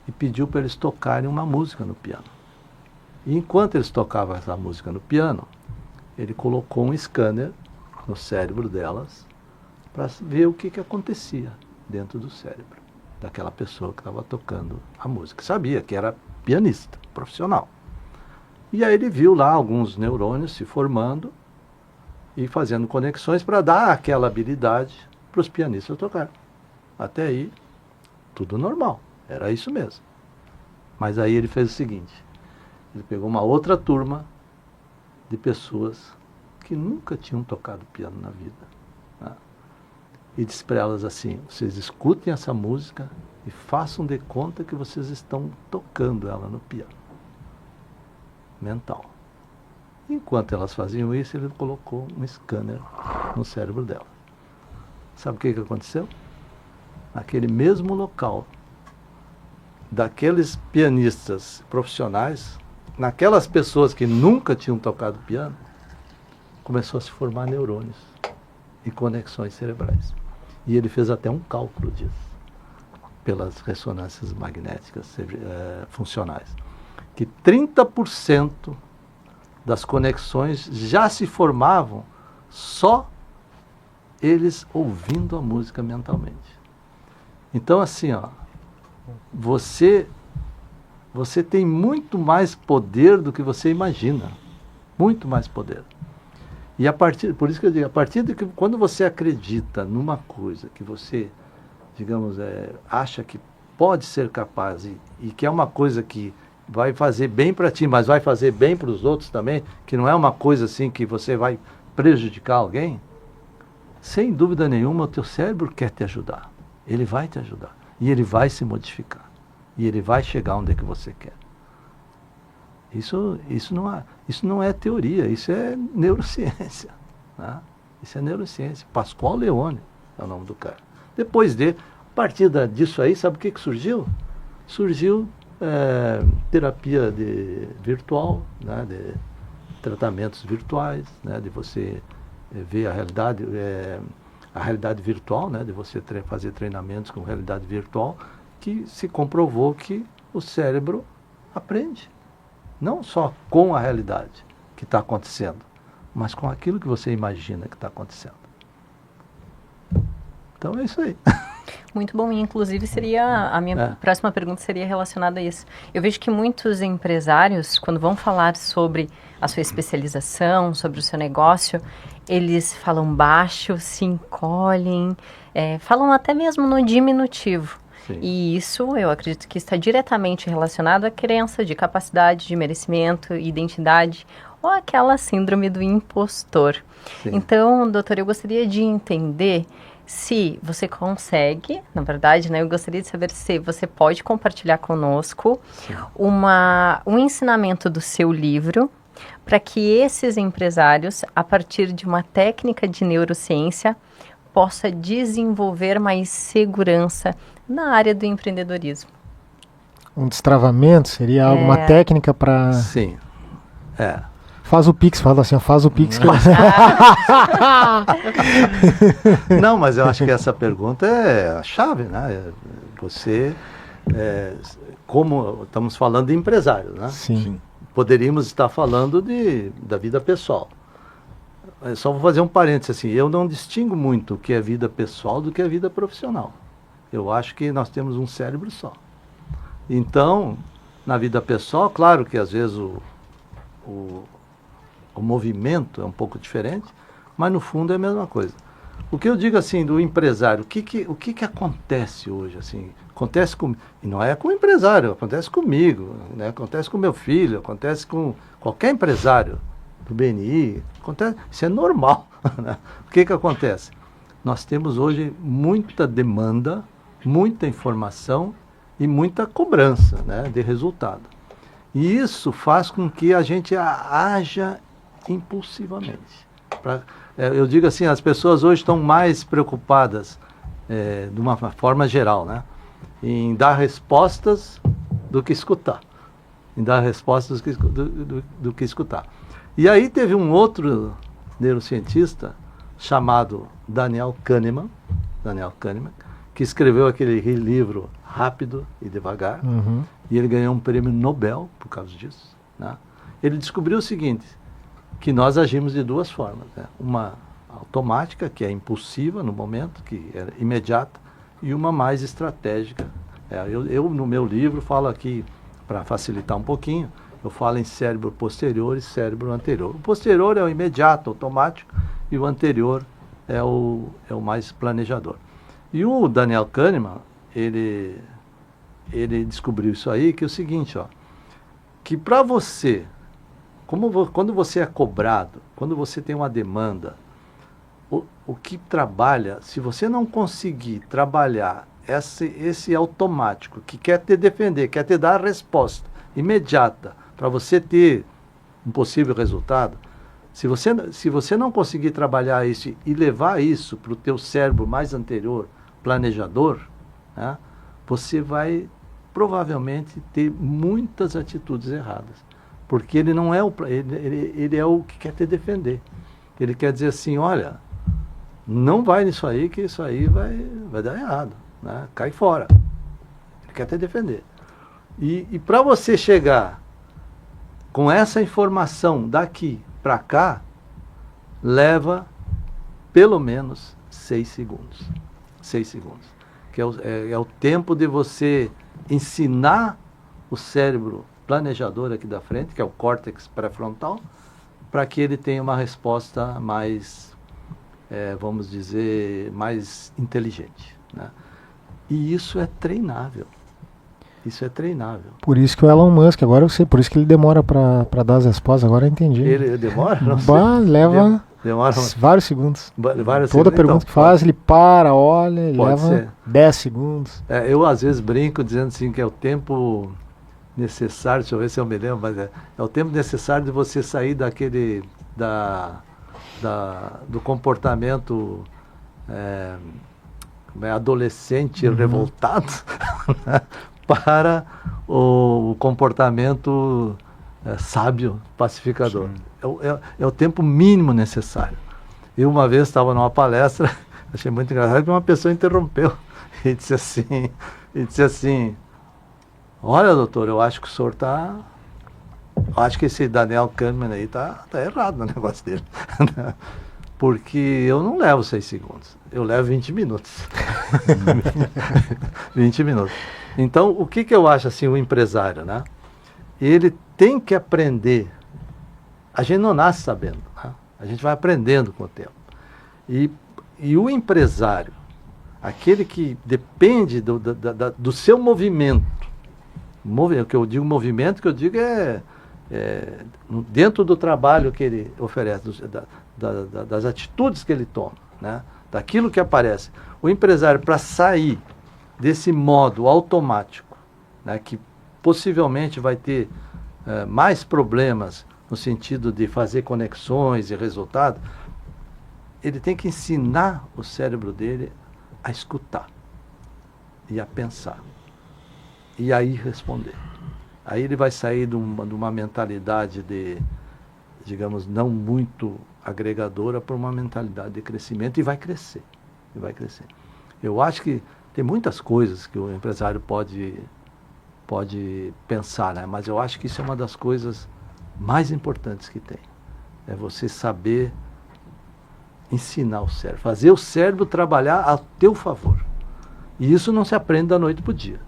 E pediu para eles tocarem uma música no piano. E enquanto eles tocavam essa música no piano, ele colocou um scanner no cérebro delas para ver o que acontecia dentro do cérebro daquela pessoa que estava tocando a música. Sabia que era pianista, profissional. E aí ele viu lá alguns neurônios se formando e fazendo conexões para dar aquela habilidade para os pianistas tocar. Até aí, tudo normal. Era isso mesmo. Mas aí ele fez o seguinte. Ele pegou uma outra turma de pessoas que nunca tinham tocado piano na vida, né? E disse para elas assim, vocês escutem essa música e façam de conta que vocês estão tocando ela no piano. Mental. Enquanto elas faziam isso, ele colocou um scanner no cérebro delas. Sabe o que aconteceu? Naquele mesmo local, daqueles pianistas profissionais, naquelas pessoas que nunca tinham tocado piano, começou a se formar neurônios e conexões cerebrais. E ele fez até um cálculo disso, pelas ressonâncias magnéticas funcionais, que 30% das conexões já se formavam só eles ouvindo a música mentalmente. Então, assim, ó, você tem muito mais poder do que você imagina. Muito mais poder. E por isso que eu digo, a partir de que quando você acredita numa coisa que você, digamos, acha que pode ser capaz e que é uma coisa que vai fazer bem para ti, mas vai fazer bem para os outros também, que não é uma coisa assim que você vai prejudicar alguém, sem dúvida nenhuma o teu cérebro quer te ajudar. Ele vai te ajudar. E ele vai se modificar. E ele vai chegar onde é que você quer. Isso não é teoria, isso é neurociência. Né? Isso é neurociência. Pascoal Leone é o nome do cara. Depois dele, a partir disso aí, sabe o que surgiu? Surgiu terapia virtual, né? De tratamentos virtuais, né? De você ver a realidade virtual, né? De você fazer treinamentos com realidade virtual, que se comprovou que o cérebro aprende. Não só com a realidade que está acontecendo, mas com aquilo que você imagina que está acontecendo. Então é isso aí. Muito bom, e inclusive a minha próxima pergunta seria relacionada a isso. Eu vejo que muitos empresários, quando vão falar sobre a sua especialização, sobre o seu negócio, eles falam baixo, se encolhem, falam até mesmo no diminutivo. Sim. E isso, eu acredito que está diretamente relacionado à crença de capacidade, de merecimento, identidade, ou aquela síndrome do impostor. Sim. Então, doutor, eu gostaria de entender se você consegue, na verdade, né, eu gostaria de saber se você pode compartilhar conosco um ensinamento do seu livro, para que esses empresários, a partir de uma técnica de neurociência, possa desenvolver mais segurança na área do empreendedorismo. Um destravamento seria alguma técnica para... Sim, Faz o Pix, fala assim, faz o Pix. Não, mas eu acho que essa pergunta é a chave, né? Você, como estamos falando de empresário, né? Sim. Poderíamos estar falando da vida pessoal. Eu só vou fazer um parênteses assim, eu não distingo muito o que é vida pessoal do que é vida profissional. Eu acho que nós temos um cérebro só. Então, na vida pessoal, claro que às vezes o movimento é um pouco diferente, mas no fundo é a mesma coisa. O que eu digo assim do empresário, o que acontece hoje assim? Acontece com, e não é com o empresário, acontece comigo, né? Acontece com meu filho, acontece com qualquer empresário do BNI, acontece, isso é normal. Né? O que acontece? Nós temos hoje muita demanda, muita informação e muita cobrança, né, de resultado. E isso faz com que a gente haja impulsivamente. Eu digo assim, as pessoas hoje estão mais preocupadas, de uma forma geral, né, em dar respostas do que escutar. Em dar respostas do que escutar. E aí teve um outro neurocientista chamado Daniel Kahneman, que escreveu aquele livro Rápido e Devagar, e ele ganhou um prêmio Nobel por causa disso. Né? Ele descobriu o seguinte, que nós agimos de duas formas. Né? Uma automática, que é impulsiva no momento, que é imediata, e uma mais estratégica. Eu no meu livro falo aqui, para facilitar um pouquinho, eu falo em cérebro posterior e cérebro anterior. O posterior é o imediato, automático, e o anterior é o mais planejador. E o Daniel Kahneman, ele descobriu isso aí, que é o seguinte, que para você, quando você é cobrado, quando você tem uma demanda, o que trabalha, se você não conseguir trabalhar esse automático, que quer te defender, quer te dar a resposta imediata, para você ter um possível resultado, Se você não conseguir trabalhar isso e levar isso para o teu cérebro mais anterior, planejador, né, você vai provavelmente ter muitas atitudes erradas. Porque ele não é ele é o que quer te defender. Ele quer dizer assim, olha, não vai nisso aí, que isso aí vai dar errado, né? Cai fora. Ele quer te defender. E para você chegar com essa informação daqui para cá, leva pelo menos 6 segundos. 6 segundos. Que é o tempo de você ensinar o cérebro planejador aqui da frente, que é o córtex pré-frontal, para que ele tenha uma resposta mais, vamos dizer, mais inteligente, né? E isso é treinável. Isso é treinável. Por isso que o Elon Musk, agora eu sei, por isso que ele demora para dar as respostas, agora eu entendi. Ele demora? Não sei. Leva demora vários segundos. Vários Toda segundos. pergunta Então, que faz, ele para, olha, e pode leva ser. 10 segundos. Eu às vezes brinco dizendo assim que é o tempo necessário, deixa eu ver se eu me lembro, mas é o tempo necessário de você sair daquele do comportamento adolescente revoltado para o comportamento sábio, pacificador. É o tempo mínimo necessário. Eu uma vez estava numa palestra, achei muito engraçado que uma pessoa interrompeu e disse assim, olha, doutor, eu acho que o senhor está... Eu acho que esse Daniel Kahneman aí tá errado no negócio dele. Porque eu não levo 6 segundos, eu levo 20 minutos. 20 minutos. Então, o que eu acho assim, o empresário, né? Ele tem que aprender. A gente não nasce sabendo, né? A gente vai aprendendo com o tempo. E o empresário, aquele que depende do seu movimento, o que eu digo movimento, que eu digo dentro do trabalho que ele oferece, das atitudes que ele toma, né? Daquilo que aparece. O empresário, para sair desse modo automático, né, que possivelmente vai ter mais problemas no sentido de fazer conexões e resultados, ele tem que ensinar o cérebro dele a escutar e a pensar. E aí responder. Aí ele vai sair de uma mentalidade de, digamos, não muito agregadora para uma mentalidade de crescimento e vai crescer. E vai crescer. Eu acho que tem muitas coisas que o empresário pode pensar, né? Mas eu acho que isso é uma das coisas mais importantes que tem. É você saber ensinar o cérebro, fazer o cérebro trabalhar a teu favor. E isso não se aprende da noite para o dia.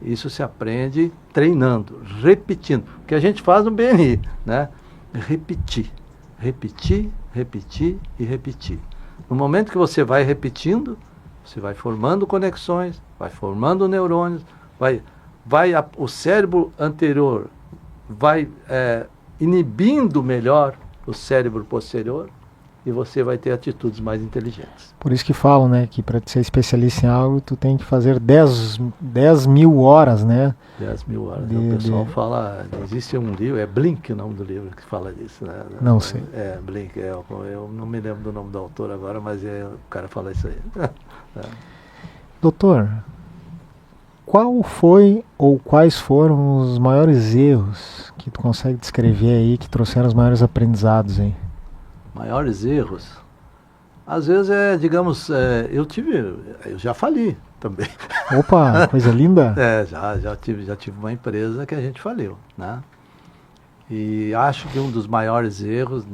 Isso se aprende treinando, repetindo. O que a gente faz no BNI, né? Repetir, repetir, repetir e repetir. No momento que você vai repetindo, você vai formando conexões, vai formando neurônios, o cérebro anterior vai inibindo melhor o cérebro posterior e você vai ter atitudes mais inteligentes. Por isso que falam, né, que para ser especialista em algo, tu tem que fazer 10 mil horas, né? 10 mil horas. O pessoal fala, existe um livro, é Blink o nome do livro que fala disso, né? Não sei. Blink, eu não me lembro do nome do autor agora, mas o cara fala isso aí. Doutor, qual foi ou quais foram os maiores erros que tu consegue descrever aí, que trouxeram os maiores aprendizados aí? Maiores erros? Às vezes digamos, eu já fali também. Opa, coisa linda! Já tive uma empresa que a gente faliu, né? E acho que um dos maiores erros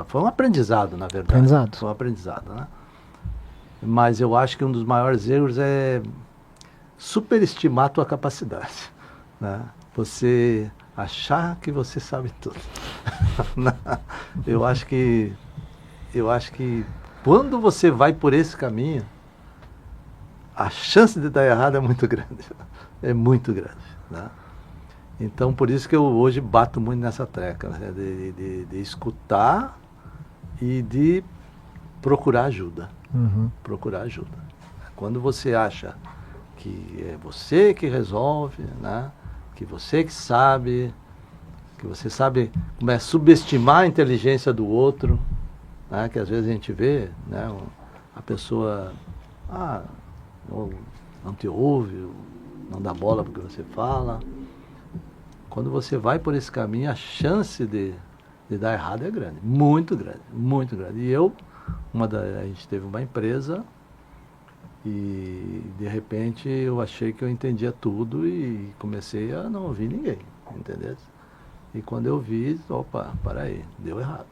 foi um aprendizado, na verdade. Aprendizado. Foi um aprendizado, né? Mas eu acho que um dos maiores erros é superestimar a tua capacidade, né? Você achar que você sabe tudo. Eu acho que quando você vai por esse caminho, a chance de dar errado é muito grande. É muito grande, né? Então, por isso que eu hoje bato muito nessa tecla, né? de escutar e de procurar ajuda. Uhum. Procurar ajuda. Quando você acha que é você que resolve, né? Que você que sabe, que você sabe como é subestimar a inteligência do outro, né? Que às vezes a gente vê, né, a pessoa não te ouve, não dá bola porque você fala. Quando você vai por esse caminho, a chance de dar errado é grande, muito grande, muito grande. E a gente teve uma empresa e de repente eu achei que eu entendia tudo e comecei a não ouvir ninguém, entendeu? E quando eu vi, opa, para aí, deu errado.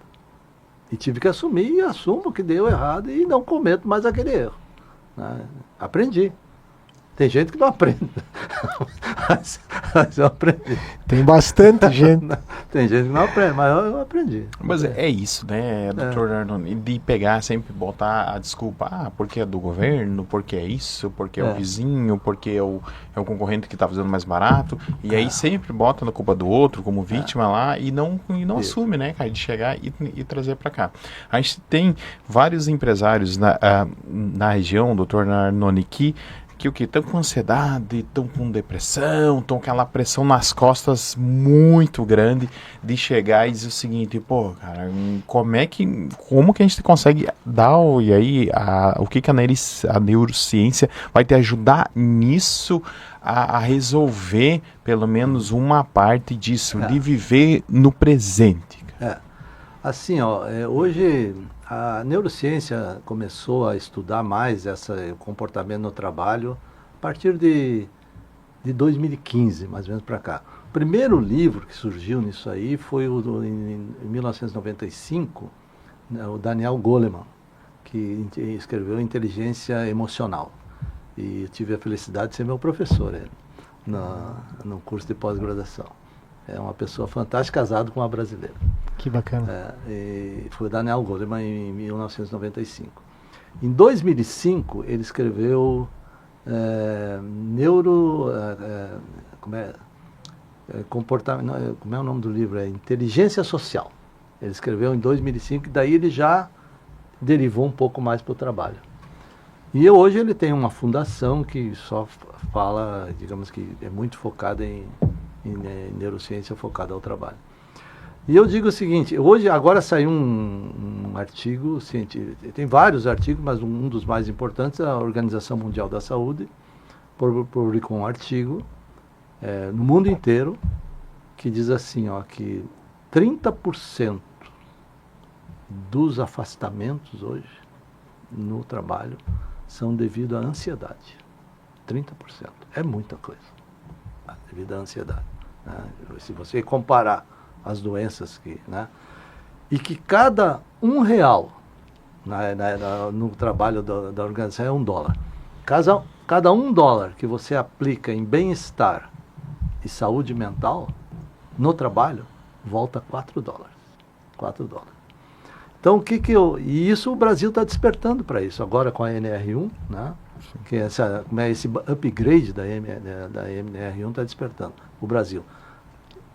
E tive que assumir e assumo que deu errado e não cometo mais aquele erro, né? Aprendi. Tem gente que não aprende. Mas eu aprendi. Tem bastante gente. Tem gente que não aprende, mas eu aprendi. Mas é isso, né, doutor Arnone? De pegar, sempre botar a desculpa, porque é do governo, porque é isso, porque é o vizinho, porque é o concorrente que está fazendo mais barato. E aí sempre bota na culpa do outro, como vítima lá, e não assume, né, cara, de chegar e trazer para cá. A gente tem vários empresários na região, doutor Arnone, que estão com ansiedade, estão com depressão, estão com aquela pressão nas costas muito grande de chegar e dizer o seguinte, pô, cara, como que a gente consegue dar, e aí, o que a neurociência vai te ajudar nisso a resolver pelo menos uma parte disso, de viver no presente? Assim, hoje a neurociência começou a estudar mais esse comportamento no trabalho a partir de 2015, mais ou menos para cá. O primeiro livro que surgiu nisso aí foi em 1995, né, o Daniel Goleman, que escreveu Inteligência Emocional. E eu tive a felicidade de ser meu professor no curso de pós-graduação. É uma pessoa fantástica, casado com uma brasileira. Que bacana. Foi o Daniel Goleman em 1995. Em 2005, ele escreveu comportamento, como é o nome do livro? Inteligência Social. Ele escreveu em 2005, e daí ele já derivou um pouco mais para o trabalho. E hoje ele tem uma fundação que só fala, digamos que é muito focada em neurociência, focada ao trabalho. E eu digo o seguinte, agora saiu um artigo científico, tem vários artigos, mas um dos mais importantes, a Organização Mundial da Saúde publicou um artigo no mundo inteiro que diz assim, que 30% dos afastamentos hoje no trabalho são devido à ansiedade. 30%. É muita coisa. Devido à ansiedade. Né? Se você comparar as doenças e que cada R$1 no trabalho da organização é $1. Cada $1 que você aplica em bem-estar e saúde mental no trabalho, volta $4. $4. Então, e isso o Brasil está despertando para isso, agora com a NR1, né? Que esse upgrade da NR1 está despertando o Brasil.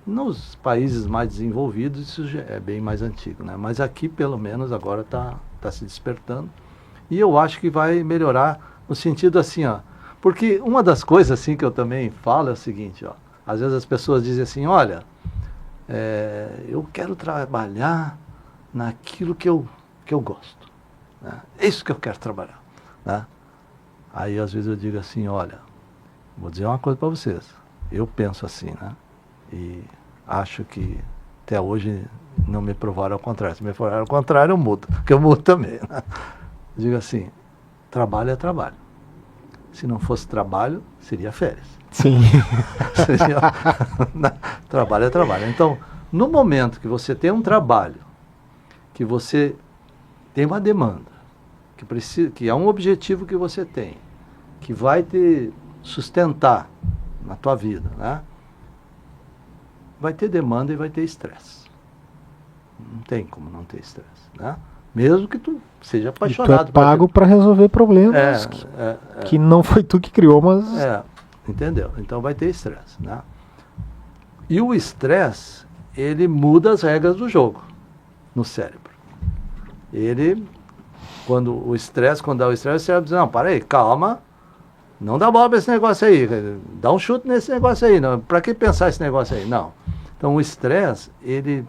Nos países mais desenvolvidos, isso já é bem mais antigo, né? Mas aqui, pelo menos, agora está se despertando. E eu acho que vai melhorar no sentido assim, porque uma das coisas assim que eu também falo é o seguinte, às vezes as pessoas dizem assim, olha, eu quero trabalhar naquilo que eu gosto, né? É isso que eu quero trabalhar, né? Aí às vezes eu digo assim, olha, vou dizer uma coisa para vocês, eu penso assim, né? E acho que até hoje não me provaram ao contrário. Se me provaram ao contrário, eu mudo, porque eu mudo também, né? Digo assim, trabalho é trabalho. Se não fosse trabalho, seria férias. Sim. Trabalho é trabalho. Então, no momento que você tem um trabalho, que você tem uma demanda, que é um objetivo que você tem, que vai te sustentar na tua vida, né? Vai ter demanda e vai ter estresse. Não tem como não ter estresse, né? Mesmo que tu seja apaixonado. E tu é pago para resolver problemas que não foi tu que criou, mas... entendeu? Então vai ter estresse, né? E o estresse, ele muda as regras do jogo no cérebro. Quando dá o estresse, o cérebro diz, não, para aí, calma, não dá bola para esse negócio aí, dá um chute nesse negócio aí, não, para que pensar esse negócio aí? Não, Então, o estresse, ele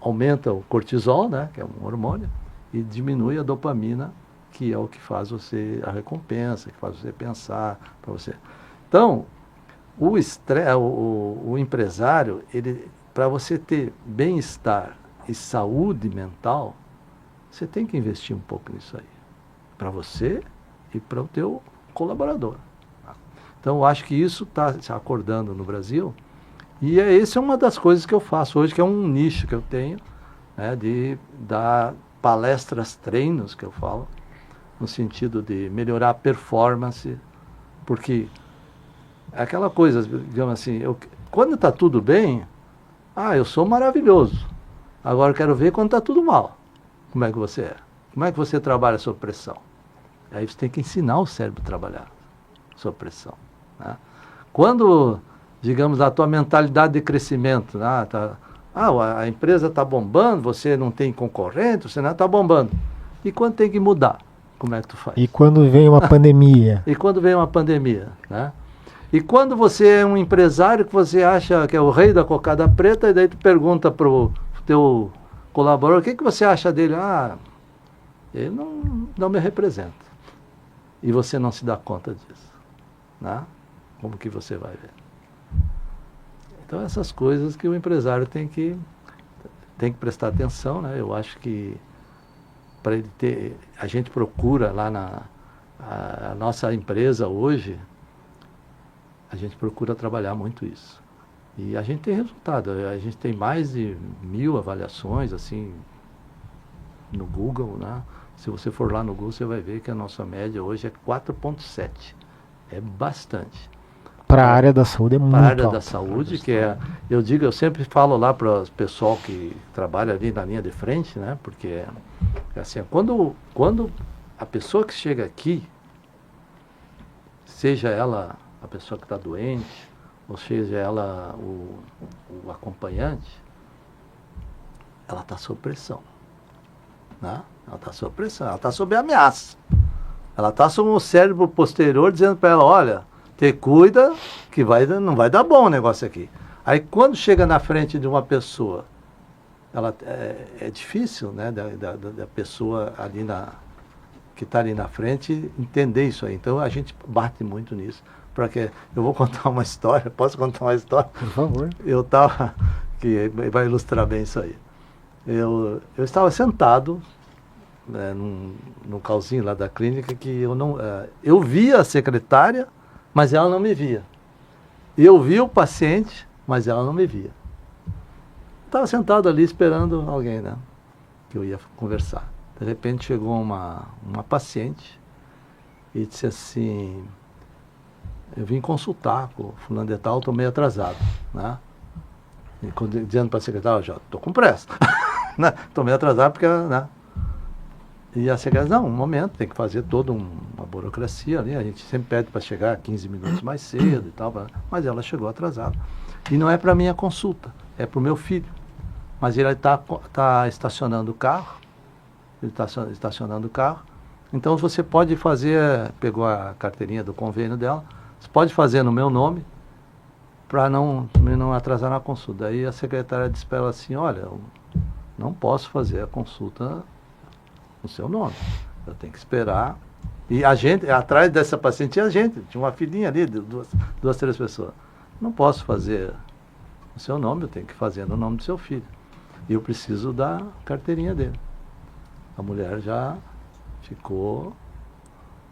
aumenta o cortisol, né, que é um hormônio, e diminui a dopamina, que é o que faz você, a recompensa, que faz você pensar para você. Então, o estresse, o empresário, ele, para você ter bem-estar e saúde mental, você tem que investir um pouco nisso aí, para você e para o teu colaborador. Então, eu acho que isso está se acordando no Brasil, e essa é uma das coisas que eu faço hoje, que é um nicho que eu tenho, né, de dar palestras, treinos, que eu falo, no sentido de melhorar a performance, porque é aquela coisa, digamos assim, quando está tudo bem, eu sou maravilhoso. Agora eu quero ver quando está tudo mal. Como é que você é? Como é que você trabalha sob pressão? Aí você tem que ensinar o cérebro a trabalhar sob pressão, né? Quando, digamos, a tua mentalidade de crescimento, né, a empresa está bombando, você não tem concorrente, você não está bombando. E quando tem que mudar, como é que tu faz? E quando vem uma pandemia? E quando vem uma pandemia, né? E quando você é um empresário que você acha que é o rei da cocada preta, e daí tu pergunta para o teu colaborador, o que você acha dele? Ele não me representa. E você não se dá conta disso, né? Como que você vai ver? Então, essas coisas que o empresário tem que prestar atenção, né? Eu acho que para ele ter, a gente procura lá a nossa empresa hoje, a gente procura trabalhar muito isso. E a gente tem resultado, a gente tem mais de 1000 avaliações, assim, no Google, né? Se você for lá no Google, você vai ver que a nossa média hoje é 4,7. É bastante. Para a área da saúde é muito alto. Para a área da saúde, que é, eu sempre falo lá para o pessoal que trabalha ali na linha de frente, né? Porque, assim, quando a pessoa que chega aqui, seja ela a pessoa que está doente, ou seja ela o acompanhante, ela está sob pressão, né? Ela está sob pressão, ela está sob ameaça. Ela está sob o cérebro posterior dizendo para ela, olha, te cuida que não vai dar bom o negócio aqui. Aí quando chega na frente de uma pessoa, é difícil, né, da pessoa ali que está ali na frente entender isso aí. Então a gente bate muito nisso. Porque eu vou contar uma história, posso contar uma história? Por favor. Que vai ilustrar bem isso aí. Eu estava sentado, né, num calzinho lá da clínica, que eu via a secretária, mas ela não me via. Eu via o paciente, mas ela não me via. Estava sentado ali esperando alguém, né, que eu ia conversar. De repente chegou uma paciente e disse assim, eu vim consultar com o fulano de tal, estou meio atrasado, né? E dizendo para a secretária, já estou com pressa. Estou meio atrasado porque, né? E a secretária, não, um momento, tem que fazer toda uma burocracia ali, a gente sempre pede para chegar 15 minutos mais cedo e tal, mas ela chegou atrasada. E não é para minha consulta, é para o meu filho. Mas ele está estacionando o carro, então você pode fazer, pegou a carteirinha do convênio dela, você pode fazer no meu nome para não atrasar na consulta. Aí a secretária disse para ela assim, olha, eu não posso fazer a consulta no seu nome. Eu tenho que esperar. E a gente, atrás dessa paciente, tinha uma filhinha ali, de duas, 3 pessoas. Não posso fazer no seu nome, eu tenho que fazer no nome do seu filho. E eu preciso da carteirinha dele. A mulher já ficou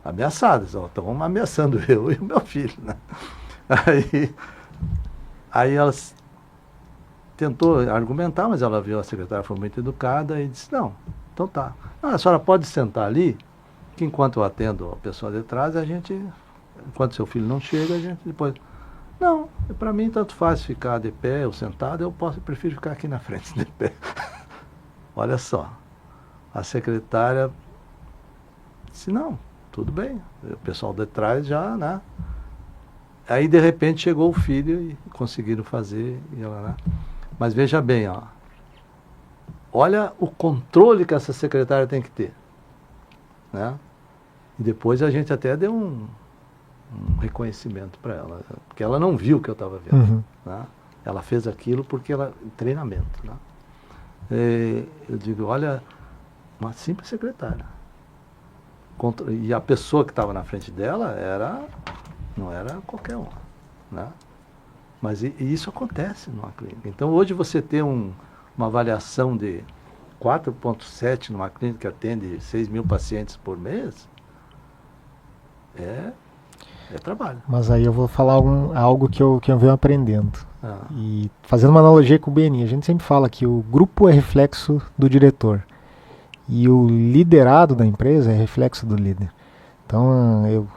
ameaçada. Estão ameaçando eu e o meu filho, né? Aí ela tentou argumentar, mas ela viu a secretária, foi muito educada e disse, não, então tá. A senhora pode sentar ali, que enquanto eu atendo a pessoa de trás, enquanto seu filho não chega, a gente depois... Não, para mim tanto faz ficar de pé ou sentado, eu prefiro ficar aqui na frente de pé. Olha só, a secretária disse, não, tudo bem, o pessoal de trás já, né? Aí de repente chegou o filho e conseguiram fazer, né? Mas veja bem, olha o controle que essa secretária tem que ter, né? E depois a gente até deu um reconhecimento para ela, porque ela não viu o que eu estava vendo, né? Ela fez aquilo porque treinamento, né? Eu digo, olha, uma simples secretária. E a pessoa que estava na frente dela não era qualquer uma, né? Mas e isso acontece numa clínica. Então, hoje você ter uma avaliação de 4,7 numa clínica que atende 6 mil pacientes por mês, é trabalho. Mas aí eu vou falar algo que eu venho aprendendo. Ah. E fazendo uma analogia com o BNI, a gente sempre fala que o grupo é reflexo do diretor. E o liderado da empresa é reflexo do líder. Então,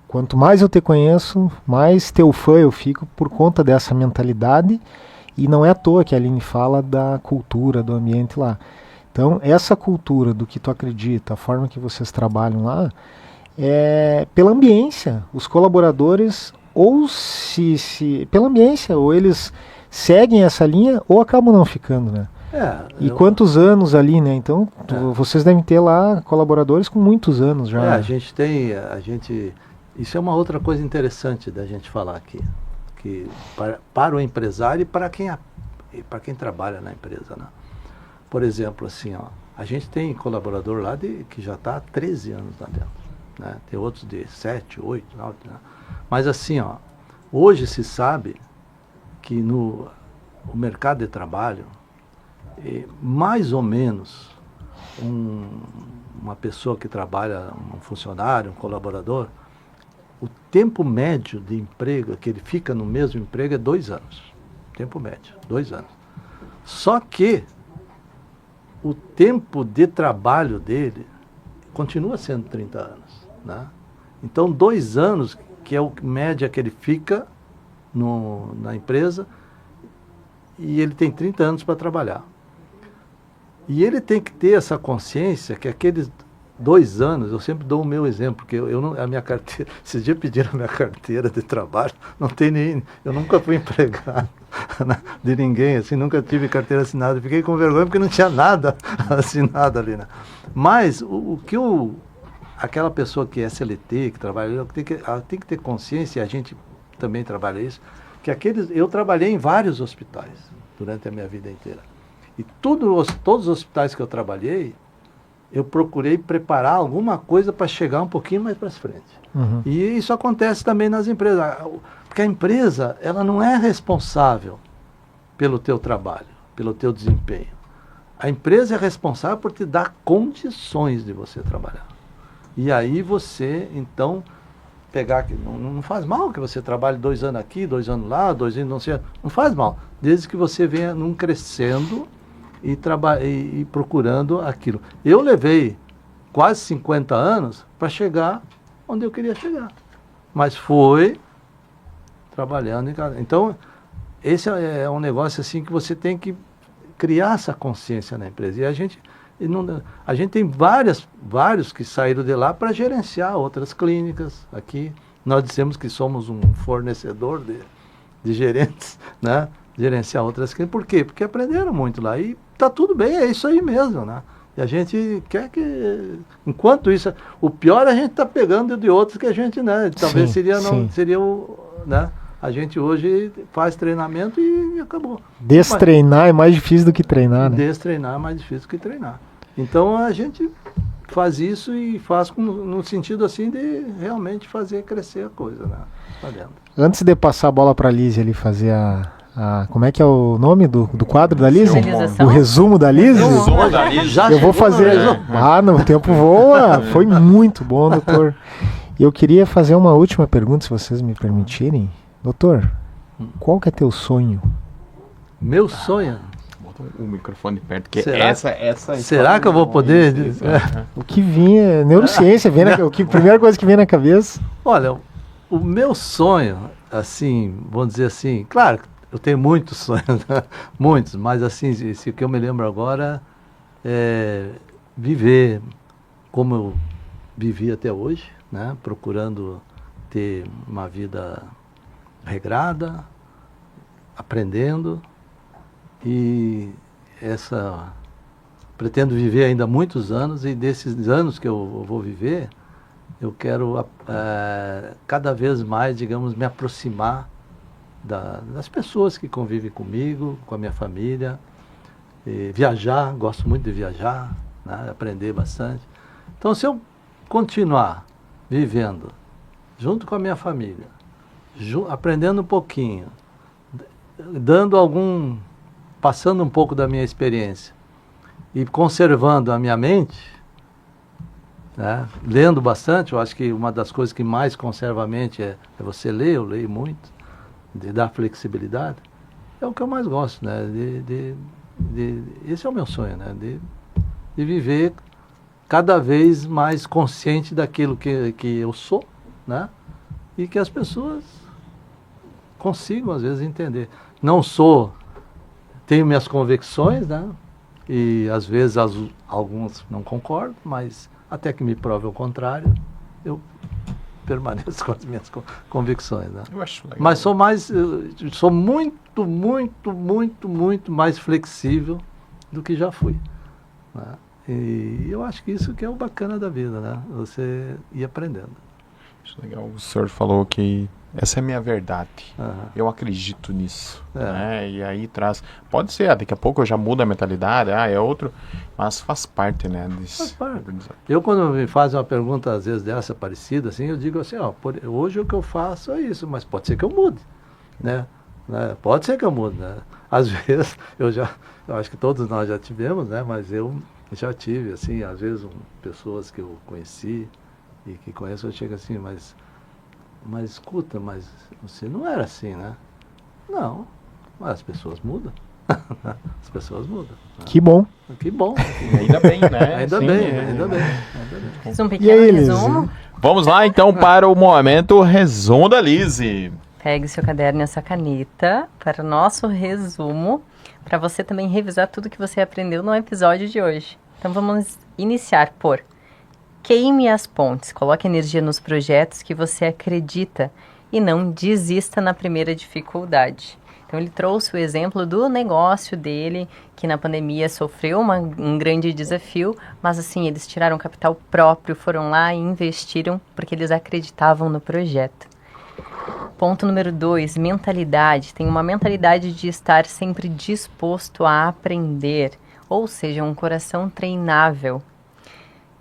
quanto mais eu te conheço, mais teu fã eu fico por conta dessa mentalidade. E não é à toa que a Aline fala da cultura, do ambiente lá. Então, essa cultura do que tu acredita, a forma que vocês trabalham lá, é pela ambiência. Os colaboradores, ou pela ambiência, ou eles seguem essa linha, ou acabam não ficando, né? E quantos anos ali, né? Então, vocês devem ter lá colaboradores com muitos anos já. Isso é uma outra coisa interessante da gente falar aqui. Que para o empresário e para quem trabalha na empresa, né? Por exemplo, assim, ó, a gente tem colaborador lá que já está há 13 anos lá dentro, né? Tem outros de 7, 8, 9, né? Mas assim, ó, hoje se sabe que no mercado de trabalho, mais ou menos uma pessoa que trabalha, um funcionário, um colaborador, o tempo médio de emprego, que ele fica no mesmo emprego, é 2 anos. Tempo médio, 2 anos. Só que o tempo de trabalho dele continua sendo 30 anos, né? Então, 2 anos, que é a média que ele fica na empresa, e ele tem 30 anos para trabalhar. E ele tem que ter essa consciência que aqueles 2 anos, eu sempre dou o meu exemplo, porque a minha carteira, esses dias pediram a minha carteira de trabalho, não tem nem, eu nunca fui empregado de ninguém, assim, nunca tive carteira assinada, fiquei com vergonha porque não tinha nada assinado ali, né? Mas aquela pessoa que é CLT, que trabalha, ela tem que ter consciência, e a gente também trabalha isso, que eu trabalhei em vários hospitais durante a minha vida inteira. E todos os hospitais que eu trabalhei, eu procurei preparar alguma coisa para chegar um pouquinho mais para frente. Uhum. E isso acontece também nas empresas. Porque a empresa, ela não é responsável pelo teu trabalho, pelo teu desempenho. A empresa é responsável por te dar condições de você trabalhar. E aí você, então, pegar... Não faz mal que você trabalhe 2 anos aqui, 2 anos lá, 2 anos não sei... Não faz mal. Desde que você venha crescendo e procurando aquilo. Eu levei quase 50 anos para chegar onde eu queria chegar. Mas foi trabalhando em casa. Então, esse é um negócio assim que você tem que criar essa consciência na empresa. E a gente tem vários que saíram de lá para gerenciar outras clínicas aqui. Nós dissemos que somos um fornecedor de gerentes, né? Gerenciar outras clínicas. Por quê? Porque aprenderam muito lá. E tá tudo bem, é isso aí mesmo, né? E a gente quer que... Enquanto isso... O pior a gente tá pegando de outros que a gente, né? Talvez seria o... Né? A gente hoje faz treinamento e acabou. Destreinar é mais difícil do que treinar, né? Destreinar é mais difícil do que treinar. Então a gente faz isso e faz no sentido assim de realmente fazer crescer a coisa, né? Tá dentro. Antes de passar a bola para a Lise ali fazer como é que é o nome do quadro da Lise? O resumo da Lise? Resumo da Lise. Eu vou fazer... o tempo voa. Foi muito bom, doutor. E eu queria fazer uma última pergunta, se vocês me permitirem. Doutor, qual que é teu sonho? Meu sonho? Bota o microfone perto, que será? essa será que eu vou poder? O que vinha... Neurociência, primeira coisa que vem na cabeça. Olha, o meu sonho, assim, vamos dizer assim, claro, eu tenho muitos sonhos, né? Muitos, mas assim, o que eu me lembro agora é viver como eu vivi até hoje, né? Procurando ter uma vida regrada, aprendendo, e pretendo viver ainda muitos anos, e desses anos que eu vou viver, eu quero cada vez mais, digamos, me aproximar das pessoas que convivem comigo, com a minha família. E viajar, gosto muito de viajar, né? Aprender bastante. Então, se eu continuar vivendo junto com a minha família, aprendendo um pouquinho, passando um pouco da minha experiência e conservando a minha mente, né? Lendo bastante, eu acho que uma das coisas que mais conserva a mente é você ler, eu leio muito, de dar flexibilidade, é o que eu mais gosto, né? Esse é o meu sonho, né? De viver cada vez mais consciente daquilo que eu sou, né? E que as pessoas consigam, às vezes, entender. Tenho minhas convicções, né? E, às vezes, alguns não concordam, mas até que me prove o contrário, eu permaneço com as minhas convicções, né? Eu acho legal. Mas sou muito, muito, muito, muito mais flexível do que já fui, né? E eu acho que isso que é o bacana da vida, né? Você ir aprendendo. Acho legal. O senhor falou que essa é a minha verdade. Aham. Eu acredito nisso. É. Né? E aí traz. Pode ser, daqui a pouco eu já mudo a mentalidade, é outro. Mas faz parte, né? Faz parte. Eu, quando me fazem uma pergunta, às vezes, dessa parecida, assim, eu digo assim, hoje o que eu faço é isso, mas pode ser que eu mude, né? Pode ser que eu mude, né? Às vezes, eu acho que todos nós já tivemos, né? Mas eu já tive, assim, às vezes, pessoas que eu conheci e que conheço, eu chego assim, mas escuta, mas você não era assim, né? Não, mas as pessoas mudam. As pessoas mudam. Né? Que bom. Que bom. Ainda bem, né? Ainda Sim, bem, ainda bem. Fiz um E pequeno aí, Liz? resumo. Vamos lá, então, para o momento resumo da Lizzy. Pegue seu caderno e a sua caneta para o nosso resumo, para você também revisar tudo que você aprendeu no episódio de hoje. Então vamos iniciar por queime as pontes, coloque energia nos projetos que você acredita e não desista na primeira dificuldade. Então ele trouxe o exemplo do negócio dele, que na pandemia sofreu um grande desafio, mas assim, eles tiraram capital próprio, foram lá e investiram porque eles acreditavam no projeto. Ponto número 2, mentalidade. Tem uma mentalidade de estar sempre disposto a aprender, ou seja, um coração treinável.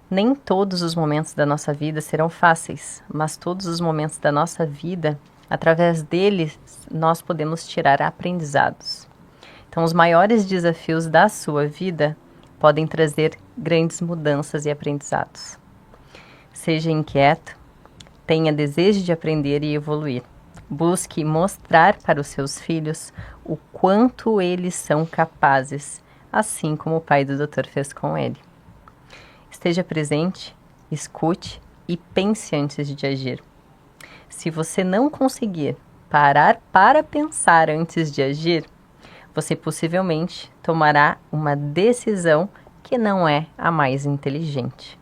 Nem todos os momentos da nossa vida serão fáceis, mas todos os momentos da nossa vida, através deles, nós podemos tirar aprendizados. Então, os maiores desafios da sua vida podem trazer grandes mudanças e aprendizados. Seja inquieto, tenha desejo de aprender e evoluir. Busque mostrar para os seus filhos o quanto eles são capazes, assim como o pai do doutor fez com ele. Esteja presente, escute e pense antes de agir. Se você não conseguir parar para pensar antes de agir, você possivelmente tomará uma decisão que não é a mais inteligente.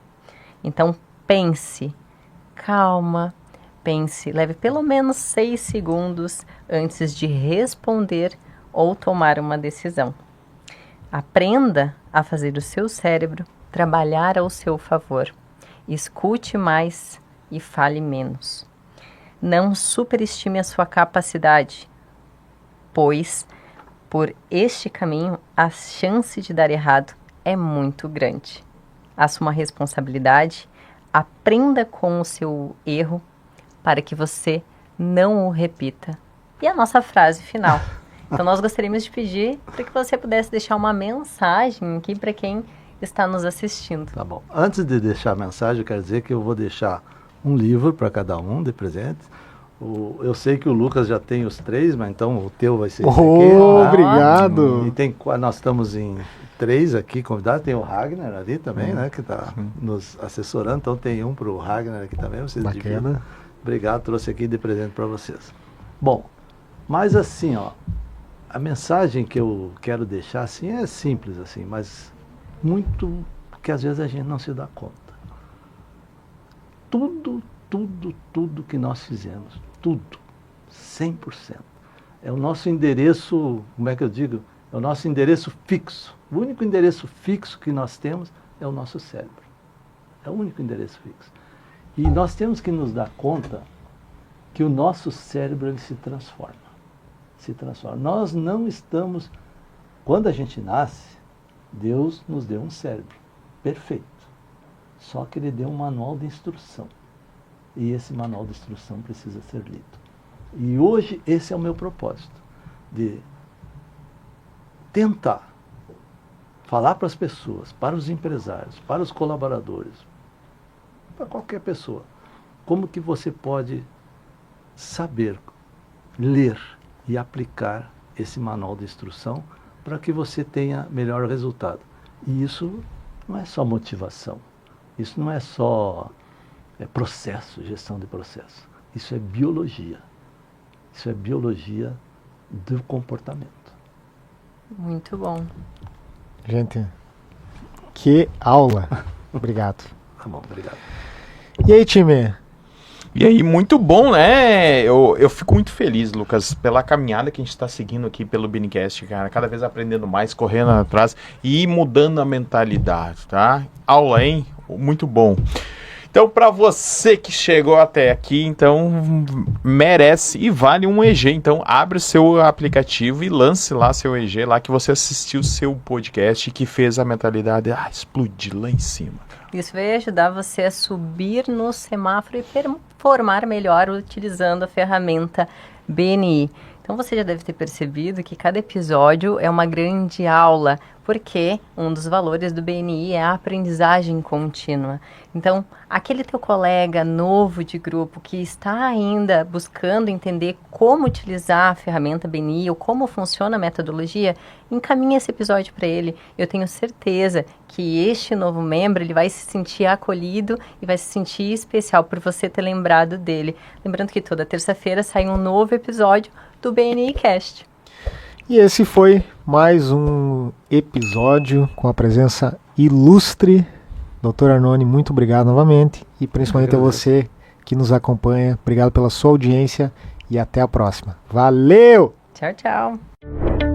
Então pense, calma, pense, leve pelo menos 6 segundos antes de responder ou tomar uma decisão. Aprenda a fazer o seu cérebro trabalhar ao seu favor. Escute mais e fale menos. Não superestime a sua capacidade, pois, por este caminho, a chance de dar errado é muito grande. Assuma a responsabilidade, aprenda com o seu erro para que você não o repita. E a nossa frase final. Então, nós gostaríamos de pedir para que você pudesse deixar uma mensagem aqui para quem está nos assistindo. Tá bom. Antes de deixar a mensagem, eu quero dizer que eu vou deixar um livro para cada um de presente. Eu sei que o Lucas já tem os 3, mas então o teu vai ser esse aqui. Obrigado. E nós estamos em 3 aqui convidados. Tem o Ragnar ali também, né? Que está nos assessorando. Então tem um para o Ragnar aqui também. Vocês Bacana. dividem. Obrigado, trouxe aqui de presente para vocês. Bom, mas assim, ó, a mensagem que eu quero deixar assim é simples assim, mas muito que às vezes a gente não se dá conta. Tudo que nós fizemos, tudo, 100%. É o nosso endereço, como é que eu digo? É o nosso endereço fixo. O único endereço fixo que nós temos é o nosso cérebro. É o único endereço fixo. E nós temos que nos dar conta que o nosso cérebro ele se transforma. se transforma. Nós não estamos... Quando a gente nasce, Deus nos deu um cérebro perfeito. Só que Ele deu um manual de instrução. E esse manual de instrução precisa ser lido. E hoje esse é o meu propósito, de tentar falar para as pessoas, para os empresários, para os colaboradores, para qualquer pessoa, como que você pode saber ler e aplicar esse manual de instrução para que você tenha melhor resultado. E isso não é só motivação, isso não é só processo, gestão de processo. Isso é biologia. Isso é biologia do comportamento. Muito bom. Gente, que aula. Obrigado. Tá bom, obrigado. E aí, time? E aí, muito bom, né? Eu fico muito feliz, Lucas, pela caminhada que a gente está seguindo aqui pelo Benicast, cara. Cada vez aprendendo mais, correndo atrás e mudando a mentalidade, tá? Aula, hein? Muito bom. Então, para você que chegou até aqui, então merece e vale um EG. Então, abre o seu aplicativo e lance lá seu EG, lá que você assistiu o seu podcast que fez a mentalidade explodir lá em cima. Isso vai ajudar você a subir no semáforo e performar melhor utilizando a ferramenta BNI. Então você já deve ter percebido que cada episódio é uma grande aula, porque um dos valores do BNI é a aprendizagem contínua. Então, aquele teu colega novo de grupo que está ainda buscando entender como utilizar a ferramenta BNI ou como funciona a metodologia, encaminhe esse episódio para ele. Eu tenho certeza que este novo membro ele vai se sentir acolhido e vai se sentir especial por você ter lembrado dele. Lembrando que toda terça-feira sai um novo episódio do BNI Cast. E esse foi mais um episódio com a presença ilustre. Doutor Arnone, muito obrigado novamente. E principalmente a você que nos acompanha. Obrigado pela sua audiência e até a próxima. Valeu! Tchau, tchau!